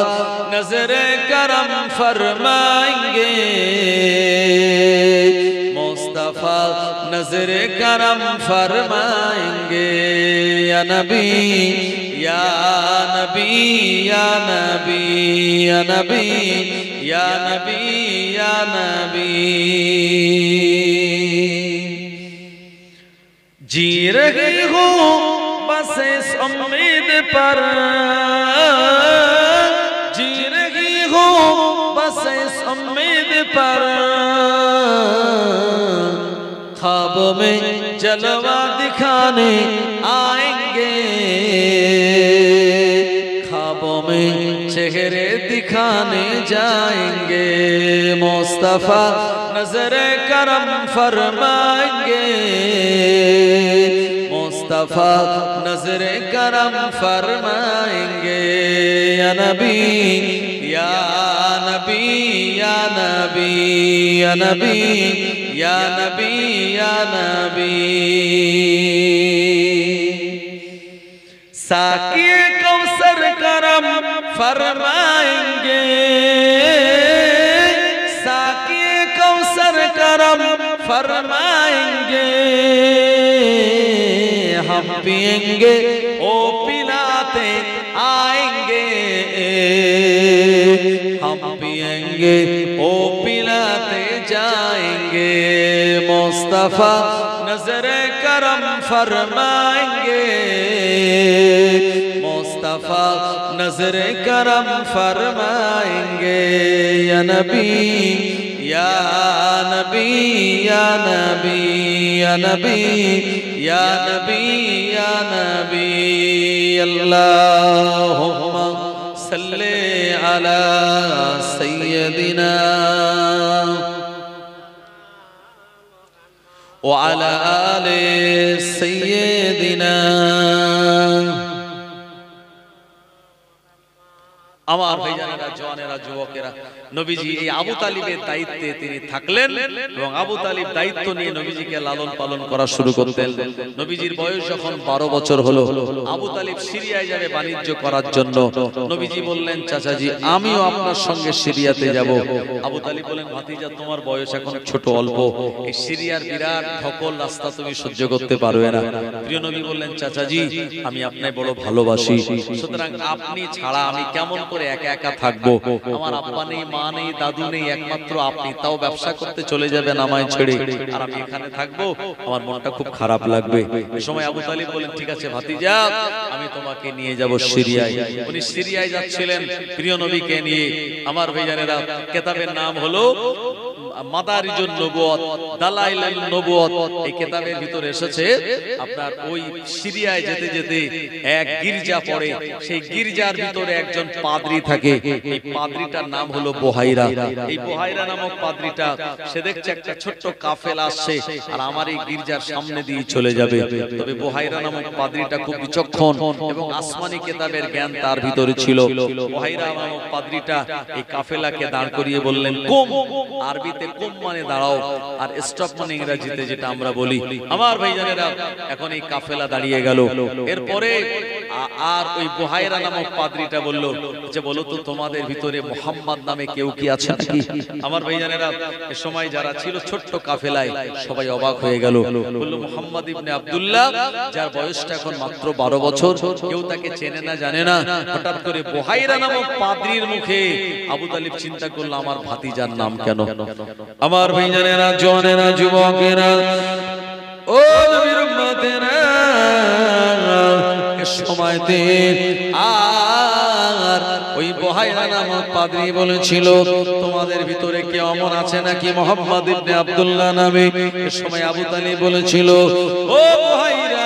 नजर करम फरमाएंगे, मुस्तफा नजर करम फरमाएंगे। या नबी या नबी या नबी या नबी या नबी या नबी। जी रही हूँ बस इस उम्मीद पर, जी रही हूँ बस इस उम्मीद पर, ख्वाब में जलवा दिखाने आएंगे, ख्वाबों में चेहरे दिखाने जाएंगे, मुस्तफा नजर करम फरमाएंगे, मुस्तफा नजर करम फरमाएंगे। या नबी या नबी या नबी या नबी या नबी या नबी। साक़िए कौसर करम फरमाएंगे, साक़िए कौसर करम फरमाएंगे, हम पिएंगे ओ पिलाते आएंगे, हम पिएंगे ओ पिलाते जाएंगे, मुस्तफा नजर करम फरमाएंगे, मुस्तफा नजर करम फरमाएंगे। या नबी या नबी या नबी या नबी या नबी या नबी। अल्लाहुम्मा सल्ले अला सय्यदिना व अला आले सय्यदिना। আমার ভাইজানেরা জওয়ানেরা যুবকেরা নবীজি এই আবু তালিবের দায়িত্বে তিনি থাকলেন এবং আবু তালিব দায়িত্ব নিয়ে নবীজিকে লালন পালন করা শুরু করতেন। নবীজির বয়স যখন 12 বছর হলো আবু তালিব সিরিয়ায় যাবে বাণিজ্য করার জন্য। নবীজি বললেন চাচাজি আমিও আপনার সঙ্গে সিরিয়াতে যাব। আবু তালিব বলেন ভাতিজা তোমার বয়স এখন ছোট অল্প, এই সিরিয়ার বিরাট ধকল রাস্তা তুমি সহ্য করতে পারবে না। প্রিয় নবী বললেন চাচাজি আমি আপনাকে বড় ভালোবাসি, সুতরাং আপনি ছাড়া আমি কেমন করে একা একা থাকবো, আমার আব্বা নেই মা নেই দাদু নেই, একমাত্র আপনি, তাও ব্যবসা করতে চলে যাবেন আমায় ছেড়ে, আর আমি এখানে থাকবো, আমার মনটা খুব খারাপ লাগবে। এই সময় আবু তালিব বলেন ঠিক আছে ভাতিজা আমি তোমাকে নিয়ে যাব সিরিয়ায়। উনি সিরিয়ায় যাচ্ছিলেন প্রিয় নবীকে নিয়ে। আমার ভাইজানেরা কিতাবের নাম হলো মাদারিজুন নবুয়ত, দালাইলুন নবুয়ত। এই কিতাবের ভিতরে এসেছে আপনার ওই সিরিয়ায় যেতে যেতে এক গির্জা পড়ে, সেই গির্জার ভিতরে একজন পাদ্রী থাকে, এই পাদ্রীটার নাম হলো বুহাইরা। এই বুহাইরা নামক পাদ্রীটা সে দেখছে একটা ছোট্ট কাফেলা আসছে আর আমার এই গির্জার সামনে দিয়ে চলে যাবে। তবে বুহাইরা নামক পাদ্রীটা খুব বিচক্ষণ এবং আসমানি কিতাবের জ্ঞান তার ভিতরে ছিল। বুহাইরা নামক পাদ্রীটা এই কাফেলাকে দাঁড় করিয়ে বললেন কুম, আরবিতে কুম মানে দাঁড়াও, আর স্টপ মানে ইংরেজিতে যেটা আমরা বলি। আমার ভাইজানেরা এখন এই কাফেলা দাঁড়িয়ে গেল। এরপরে আর ওই বুহাইরা নামক পাদ্রীটা বলল যে বলো তো তোমাদের ভিতরে মুহাম্মদ নামে কেউ কি আছে নাকি? আমার ভাইজানেরা এই সময় যারা ছিল ছোট্ট কাফেলায় সবাই অবাক হয়ে গেল। বলল মুহাম্মদ ইবনে আব্দুল্লাহ, যার বয়সটা এখন মাত্র 12 বছর, কেউ তাকে চেনে না জানে না। হঠাৎ করে বুহাইরা নামক পাদ্রীর মুখে আবু তালিব চিন্তা করলো আমার ভাতিজার নাম কেন? আমার ভাইজানেরা, জওয়ানেরা, যুবকেরা, ও নবীর উম্মতেরা, এই সময়তে আর ওই বুহাইরা নামক পাদ্রী বলেছিল তোমাদের ভিতরে কে অমন আছে নাকি মুহাম্মদ ইবনে আব্দুল্লাহ নামে? এই সময় আবু তালিব বলেছিল ও বুহাইরা,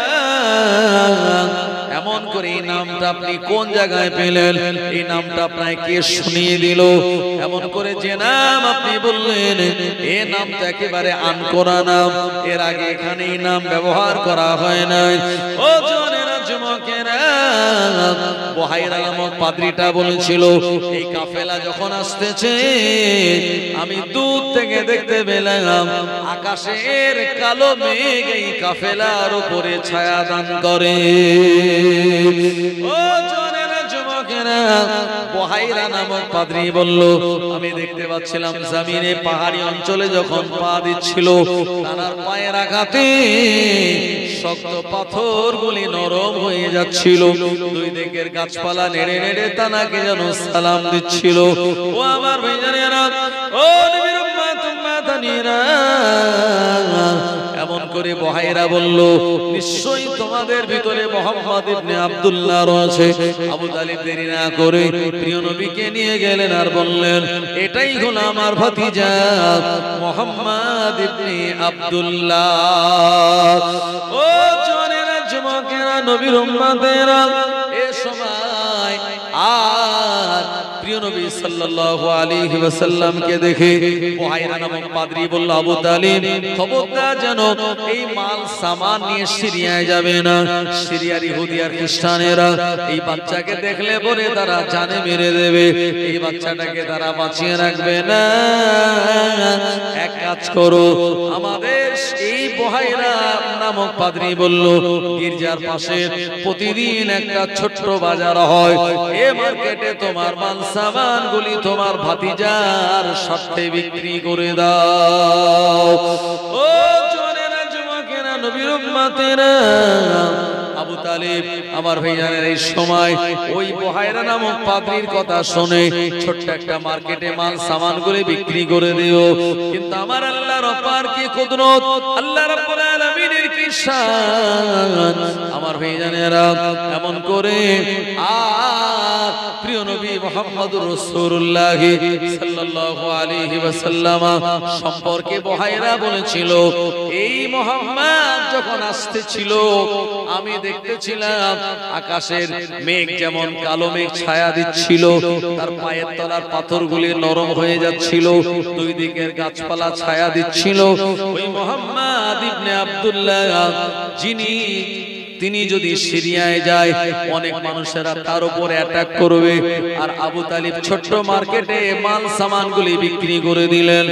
এমন করে এই নামটা আপনি কোন জায়গায় পেলেন? এই নামটা আপনাকে কে শুনিয়ে দিল? এমন করে যে নাম আপনি বললেন, এই নামটা একেবারে আনকোরা নাম, এর আগে এখানে এই নাম ব্যবহার করা হয় নাই। ও জওয়ানেরা, যুবকেরা, বুহাইরা নামক পাদ্রীটা বলেছিল এই কাফেলা যখন আসতেছে আমি দূর থেকে দেখতে পেলাম আকাশের কালো মেঘ এই কাফেলার উপরে ছায়া দান করে। ও জওয়ানেরা, যুবকেরা, বুহাইরা নামক পাদ্রী বলল আমি দেখতে পাচ্ছিলাম জমিনে পাহাড়ি অঞ্চলে যখন পা দিচ্ছিল তার পায়ের আঘাতে শক্ত পাথরগুলি নরম হয়ে যাচ্ছিল। দুই দিকের গাছপালা নেড়ে নেড়ে তানাকে যেন সালাম দিচ্ছিল। ও আমার ভাইজানেরা, ও নবীর উম্মত উম্মাতানিরা, এমন করে বুহাইরা বলল নিশ্চয়ই তোমাদের ভিতরে মুহাম্মদ ইবনে আব্দুল্লাহ রয়েছে। আবু তালিব দেরি না করে প্রিয় নবীকে নিয়ে গেলেন আর বললেন এটাই হলো আমার ভাতিজা মুহাম্মদ ইবনে আব্দুল্লাহ। ও জওয়ানেরা, যুবকেরা, নবীর উম্মতেরা, এ সময় আর প্রিয় নবী সাল্লাল্লাহু আলাইহি ওয়াসাল্লামকে দেখে বুহাইরা নামক পাদ্রী বলল আবু তালিব খবরদার যেন এই মাল সামান নিয়ে সিরিয়ায় যাবে না। সিরিয়ার ইহুদি আর খ্রিস্টানেরা এই বাচ্চাকে দেখলে পরে তারা জানে মেরে দেবে, এই বাচ্চাটাকে তারা বাঁচিয়ে রাখবে না। এক কাজ করো, আমাদের এই বুহাইরা নামক পাদ্রী বলল গির্জার পাশে প্রতিদিন একটা ছোট্ট বাজার হয়, এ মার্কেটে তোমার মাল সামানগুলি তোমার ভাতিজার সাথে বিক্রি করে দাও। ও জওয়ানেরা, যুবকেরা, নবীর উম্মতেরা, আবু তালিব আমার ভাইজানের এই সময় ওই বুহাইরা নামক পাদ্রীর কথা শুনে ছোট্ট একটা মার্কেটে মাল সামানগুলি বিক্রি করে দিও। কিন্তু আমার আল্লাহর অপার কি কুদরত, আল্লাহ রাব্বুল আলামিনের কি শান, আমার ভাইজানেরা, এমন করে আর প্রিয় নবী মুহাম্মদুর রাসূলুল্লাহ সাল্লাল্লাহু আলাইহি ওয়াসাল্লাম সম্পর্কে বুহাইরা বলেছিল এই মুহাম্মদ যখন আসতেছিল আমি দেখতেছিলাম আকাশের মেঘ যেমন কালো মেঘ ছায়া দিচ্ছিল, তার পায়ের তলার পাথরগুলি নরম হয়ে যাচ্ছিল, দুই দিকের গাছপালা ছায়া দিচ্ছিল। ওই মুহাম্মদ ইবনে আব্দুল্লাহ তিনি যদি সিরিয়ায় যায় অনেক মানুষেরা তার উপরে অ্যাটাক করবে, আর আবু তালিব ছোট্ট মার্কেটে মাল সামানগুলি বিক্রি করে দিলেন।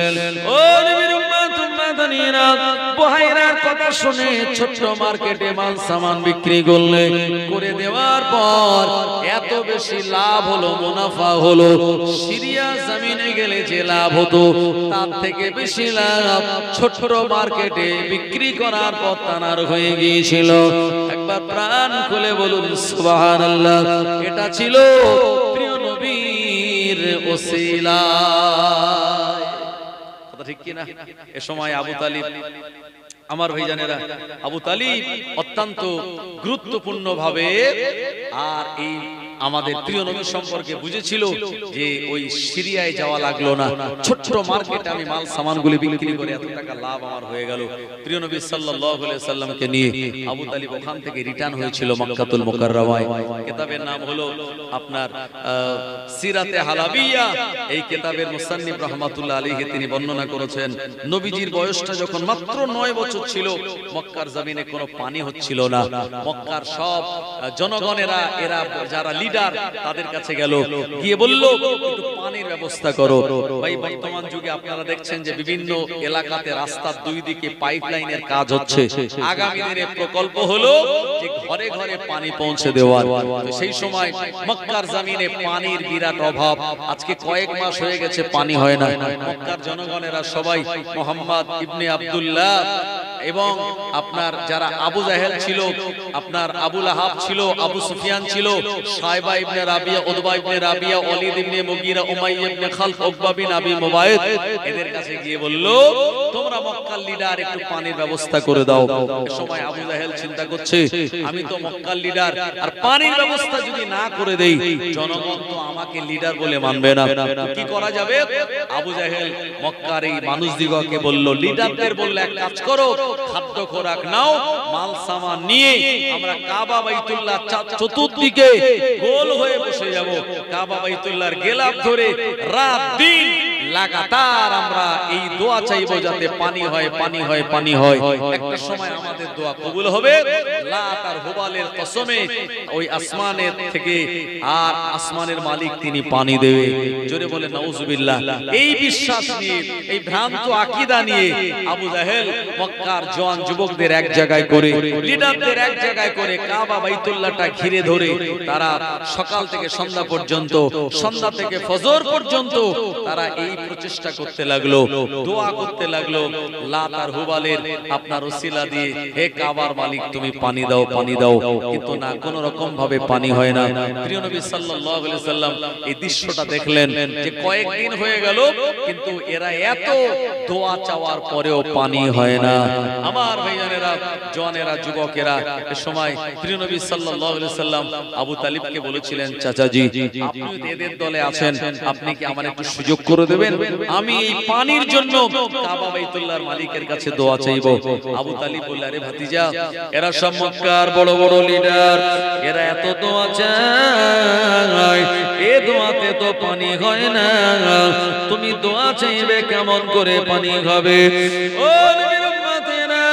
ও নবীর উম্মত উম্মাতানিরা, বুহাইরার কথা শুনে ছোট্ট মার্কেটে মাল সামান বিক্রি করে দেওয়ার পর এত বেশি লাভ হলো, মুনাফা হলো, সিরিয়া জমিনে গেলে যে লাভ হতো তার থেকে বেশি লাভ ছোট্ট মার্কেটে বিক্রি করার পর তার হয়ে গিয়েছিল। একবার প্রাণ খুলে বলুন সুবহানাল্লাহ। এটা ছিল প্রিয় নবীর ওসিলা, কথা ঠিক কি না? এ সময় আবু তালিব আমার ভাইজানেরা, আবু তালিব অত্যন্ত গুরুত্বপূর্ণ ভাবে আর এই আমাদের প্রিয় নবী সম্পর্কে বুঝেছিল যে ওই সিরিয়ায় যাওয়া লাগলো না, ছোট্ট মার্কেটে আমি মাল সামানগুলি বিক্রি করে এত টাকা লাভ আমার হয়ে গেল। প্রিয় নবী সাল্লাল্লাহু আলাইহি সাল্লামকে নিয়ে আবু তালিব ওখান থেকে রিটার্ন হয়েছিল মক্কাতুল মুকাররমায়। কিতাবের নাম হলো আপনার সিরাতে হালাবিয়া। এই কিতাবের মুসান্নিফ রাহমাতুল্লাহ আলাইহি তিনি বর্ণনা করেছেন নবীজির বয়সটা যখন মাত্র 9 বছর ছিল, মক্কার জমিনে কোনো পানি হচ্ছিল না, মক্কার সব জনগণেরা এরা যারা লিডার তাদের কাছে গেল, গিয়ে বলল একটু পানির ব্যবস্থা করো। ভাই বর্তমান যুগে আপনারা দেখছেন যে বিভিন্ন এলাকাতে রাস্তার দুই দিকে পাইপলাইনের কাজ হচ্ছে। আগামী দিনে প্রকল্প হলো যে ঘরে ঘরে পানি পৌঁছে দেওয়ার। তো সেই সময় মক্কার জমিনে পানির বিরাট অভাব। আজকে কয়েক মাস হয়ে গেছে পানি হয় না। মক্কার জনগণেরা সবাই মুহাম্মদ ইবনে আব্দুল্লাহ এবং আপনার যারা আবু জাহেল ছিল, আপনার আবু লাহাব ছিল, আবু সুফিয়ান ছিল, সাইবা ইবনে রাবিয়া, উতবা ইবনে রাবিয়া, ওয়ালিদ ইবনে মুগীরা, উমাইয়া ইবনে খালফ, উকবা বিন আবি মুবাইদ, এদের কাছে গিয়ে বলল তোমরা মক্কার লিডার একটু পানির ব্যবস্থা করে দাও। এই সময় আবু জাহেল চিন্তা করছে আমি তো মক্কার লিডার, আর পানির ব্যবস্থা যদি না করে দেই জনগণ তো আমাকে লিডার বলে মানবে না, কি করা যাবে? আবু জাহেল মক্কার এই মানুষদিগকে বলল লিডারদের বললে এক কাজ করো, খাদ্য খোরাক নাও, মাল সামান নিয়ে আমরা কাবা বাইতুল্লাহ চতুর্দিকে গোল হয়ে বসে যাব, কাবা বাইতুল্লাহর গেলাপ ধরে রাত দিন লাগাতার আমরা এই দোয়া চাইবো যাতে পানি হয়, পানি হয়, পানি হয়। একটা সময় আমাদের দোয়া কবুল হবে। লাত আর হুবালের কসমে ওই আসমানের থেকে আর আসমানের মালিক তিনি পানি দেবে। জোরে বলে নাউজুবিল্লাহ। এই বিশ্বাস নিয়ে, এই ভ্রান্ত আকীদা নিয়ে আবু জাহেল মক্কার জওয়ান যুবকদের এক জায়গায় করে, লিডারদের এক জায়গায় করে কাবা বাইতুল্লাহটা ঘিরে ধরে তারা সকাল থেকে সন্ধ্যা পর্যন্ত, সন্ধ্যা থেকে ফজর পর্যন্ত তারা এই প্রচেষ্টা করতে লাগলো, দোয়া করতে লাগলো লাত আর হুবালের আপনার ওসিলা দিয়ে, হে কাবার মালিক তুমি পানি দাও, পানি দাও। কিন্তু না, কোন রকম ভাবে পানি হয় না। প্রিয় নবী সাল্লাল্লাহু আলাইহি সাল্লাম এই দৃশ্যটা দেখলেন যে কয়েকদিন হয়ে গেল কিন্তু এরা এত দোয়া চাওয়ার পরেও পানি হয় না। আমার ভাইজানেরা, জওয়ানেরা, যুবকেরা, এই সময় প্রিয় নবী সাল্লাল্লাহু আলাইহি সাল্লাম আবু তালিবকে বলেছিলেন চাচাজি আপনি এদের দলে আছেন, আপনি কি আমার একটু সুযোগ করে দেবেন, আমি এই পানির জন্য কাবা বাইতুল্লাহর মালিকের কাছে দোয়া চাইবো। আবু তালিব বলল আরে ভাতিজা, এরা সব মক্কার বড় বড় লিডার, এরা এত দোয়া চায়, এ দোয়াতে তো পানি হয় না, তুমি দোয়া চাইবে কেমন করে পানি হবে? ও নবীর উম্মতেরা,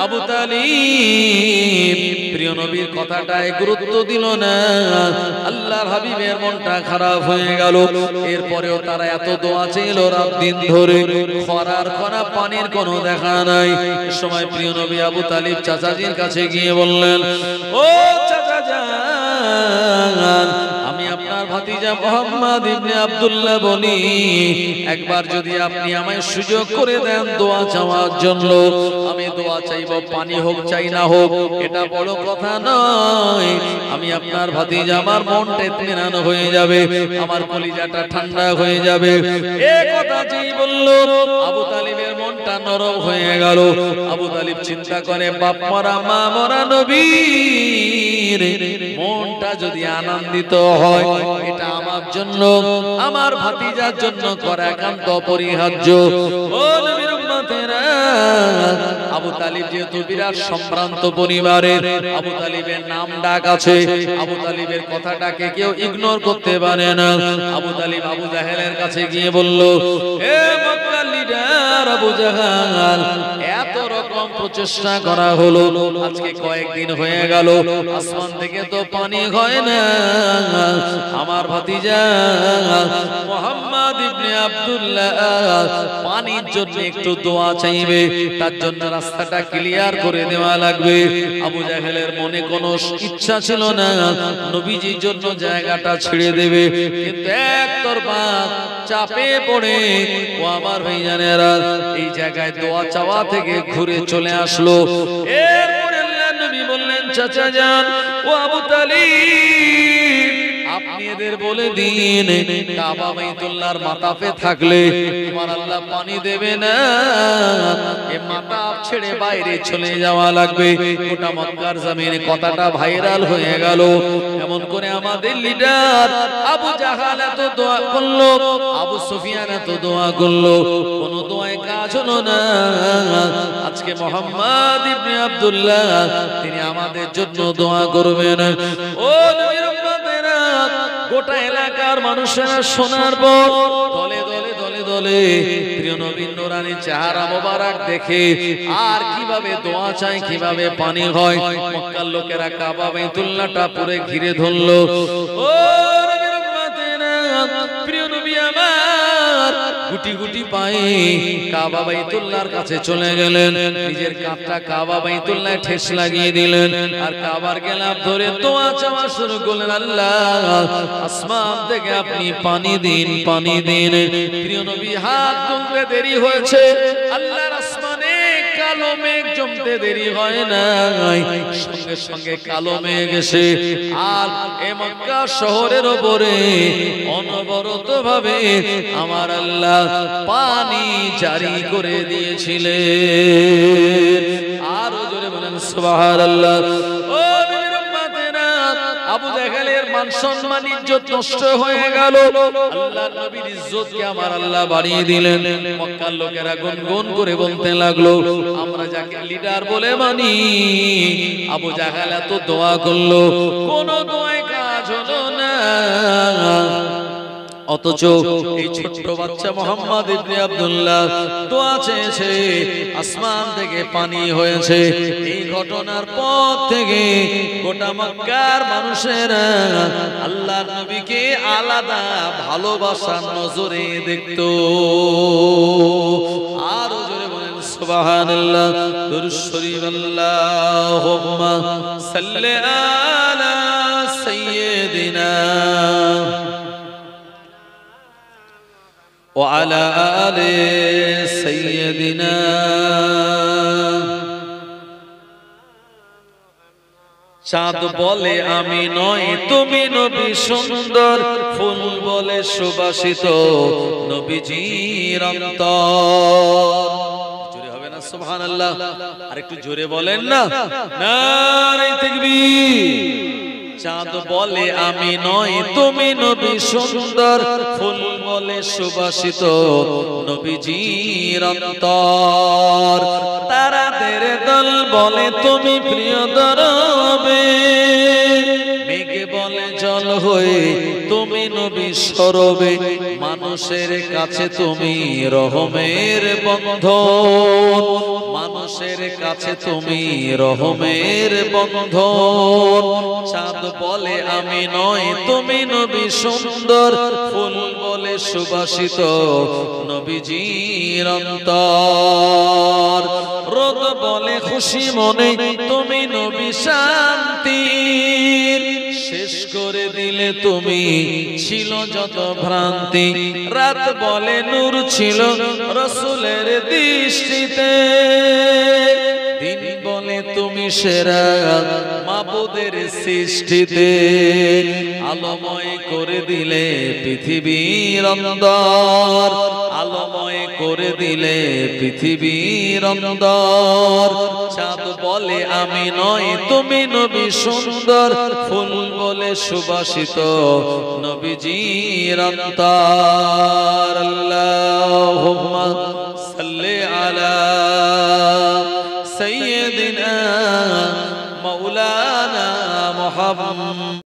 আবু তালিব প্রিয় নবীর কথাটায় গুরুত্ব দিল না। আল্লাহর হাবিবের মনটা খারাপ হয়ে গেল। এরপরেও তারা এত দোয়া চাইল রাত দিন ধরে, খরার খরা পানির কোনো দেখা নাই। এই সময় প্রিয় নবী আবু তালিব চাচাজির কাছে গিয়ে বললেন ও চাচা জান, আমি আপনার ভাতিজা মুহাম্মদ ইবনে আব্দুল্লাহ বলি, একবার যদি আপনি আমায় সুযোগ করে দেন দোয়া চাওয়ার জন্য, আমি দোয়া চাইব, পানি হোক চাই না হোক এটা বড় কথা নয়, আমি আপনার ভাতিজা, আমার মনটা ইতমিনান হয়ে যাবে, আমার কলিজাটা ঠান্ডা হয়ে যাবে। এই কথা যেই বলল আবু তালিবের মনটা নরম হয়ে গেল। আবু তালিব চিন্তা করে বাপ মরা মা মরা নবীর মনটা যদি আনন্দিত হয়, এটা আমার জন্য, আমার ভাতিজার জন্য করা একান্ত অপরিহার্য। ও নবীর উম্মতেরা, আবু তালিব যেহেতু বিরাট সম্ভ্রান্ত পরিবারের, আবু তালিবের নাম ডাক আছে, আবু তালিবের কথাটাকে কেউ ইগনোর করতে পারে না। আবু তালিব আবু জাহেলের কাছে গিয়ে বলল হে মক্কার লিডার আবু জাহেল, এত রকম প্রচেষ্টা করা হলো, আজকে কয়েকদিন হয়ে গেল আসমান থেকে তো পানি হয় না, আমার ভাতিজা মুহাম্মদ ইবনে আব্দুল্লাহ পানির জন্য একটু দোয়া চাইবে, তার জন্য রাস্তাটা ক্লিয়ার করে দেওয়া লাগবে। আবু জাহেলের মনে কোনো ইচ্ছা ছিল না নবীজির জন্য জায়গাটা ছেড়ে দেবে, কিন্তু একতরফা চাপে পড়ে ও আমার ভাইজানেরা এই জায়গায় দোয়া চাওয়া থেকে ঘুরে চলে আসলো। এরপরে আল্লাহর নবী বললেন চাচা জান ও আবু তালিব, আপনি এদের বলে দিন কাবা বাইতুল্লাহর মাতাফে থাকলে তোমার আল্লাহ পানি দেবে না, এ মাতাফ ছেড়ে বাইরে চলে যাওয়া লাগবে। গোটা মক্কার জমিনে কথাটা ভাইরাল হয়ে গেল। এমন করে আমাদের লিডার আবু জাহাল এত দোয়া করলো, আবু সুফিয়ান এত দোয়া করলো, কোন দোয়ায় কাজ হলো না। আজকে মুহাম্মদ ইবনে আব্দুল্লাহ তিনি আমাদের জন্য দোয়া করবেন। ও নবীর উম্মতেরা, গোটা এলাকার মানুষেরা শোনার পর দলে দলে দলে দলে বলে প্রিয় নবীর নূরানী চেহারা মোবারক দেখে আর কিভাবে দোয়া চায় কিভাবে পানি হয় মক্কার লোকেরা কাবা বাইতুল্লাহটা পুরো ঘিরে ধরলো ও নবীর উম্মতেরা প্রিয় নবী আমার গুটি গুটি পায়ে কাবা বাইতুল্লাহর কাছে চলে গেলেন নিজের কাঁধটা কাবা বাইতুল্লাহে ঠেস লাগিয়ে দিলেন আর কাবার গেলাপ ধরে দোয়া চাওয়া শুরু করলেন আল্লাহ আসমান থেকে আপনি পানি দিন প্রিয় নবী হাত তুলতে দেরি হয়েছে আল্লাহর আসমানে কালো মেঘ জমতে দেরি হয় নাই সঙ্গে সঙ্গে কালো মেঘ এসে আর এই মক্কা শহরের উপরে অনবরত ভাবে আমার আল্লাহ পানি জারি করে দিয়েছিলেন আর জোরে বলেন সুবহানাল্লাহ ও নবীর উম্মতেরা আবু জাহেলের মান সম্মান ইজ্জত নষ্ট হয়ে গেল আল্লাহর নবীর ইজ্জতকে আমার আল্লাহ বাড়িয়ে দিলেন মক্কার লোকেরা গুনগুন করে বলতে লাগলো আমরা যাকে লিডার বলে মানি আবু জাহেল এত দোয়া করলো কোন দোয়ায় কাজ হলো না অথচ এই ছোট্ট বাচ্চা মুহাম্মদ ইবনে আব্দুল্লাহ দোয়া চেয়েছে আসমান থেকে পানি হয়েছে এই ঘটনার পর থেকে গোটা মক্কার মানুষেরা আল্লাহর নবীকে আলাদা ভালোবাসার নজরে দেখতো আর জোরে বলেন সুবহানাল্লাহ দুরূদ শরীফ আল্লাহুম্মা সাল্লি আলা সাইয়্যিদিনা وعلى آل سيدنا চাঁদ বলে আমি নয় তুমি নবী সুন্দর ফুল বলে সুবাসিত নবীজির অন্তর জোরে হবে না সুবহানাল্লাহ আরেকটু জোরে বলেন না নারে তাকবীর চাঁদ বলে আমি নয় তুমি নবী সুন্দর ফুল বলে সুবাসিত নবীজির অন্তর তারাদের দল বলে তুমি প্রিয় দরবে মেঘে বলে জল হয়ে তুমি নবী সরবে মানুষের কাছে তুমি রহমের বন্ধন মানুষের কাছে তুমি রহমের বন্ধন চাঁদ বলে আমি নয় তুমি নবী সুন্দর ফুল বলে সুবাসিত নবীজির অন্তর রোদ বলে খুশি মনে তুমি নবী শান্তির শেষ করে দিলে তুমি ছিল যত ভ্রান্তি রাত বলে নূর ছিল রাসূলের দৃষ্টিতে দিন বলে তুমি সেরা মাবুদের সৃষ্টিতে আলোময় করে দিলে পৃথিবীর অন্তর আলোময় করে দিলে পৃথিবীর অন্তর চাঁদ বলে আমি নয় তুমি নবী সুন্দর ফুল বলে সুবাসিত নবীজির অন্তর আল্লাহুম্মা সাল্লি আলা سيدنا مولانا محمد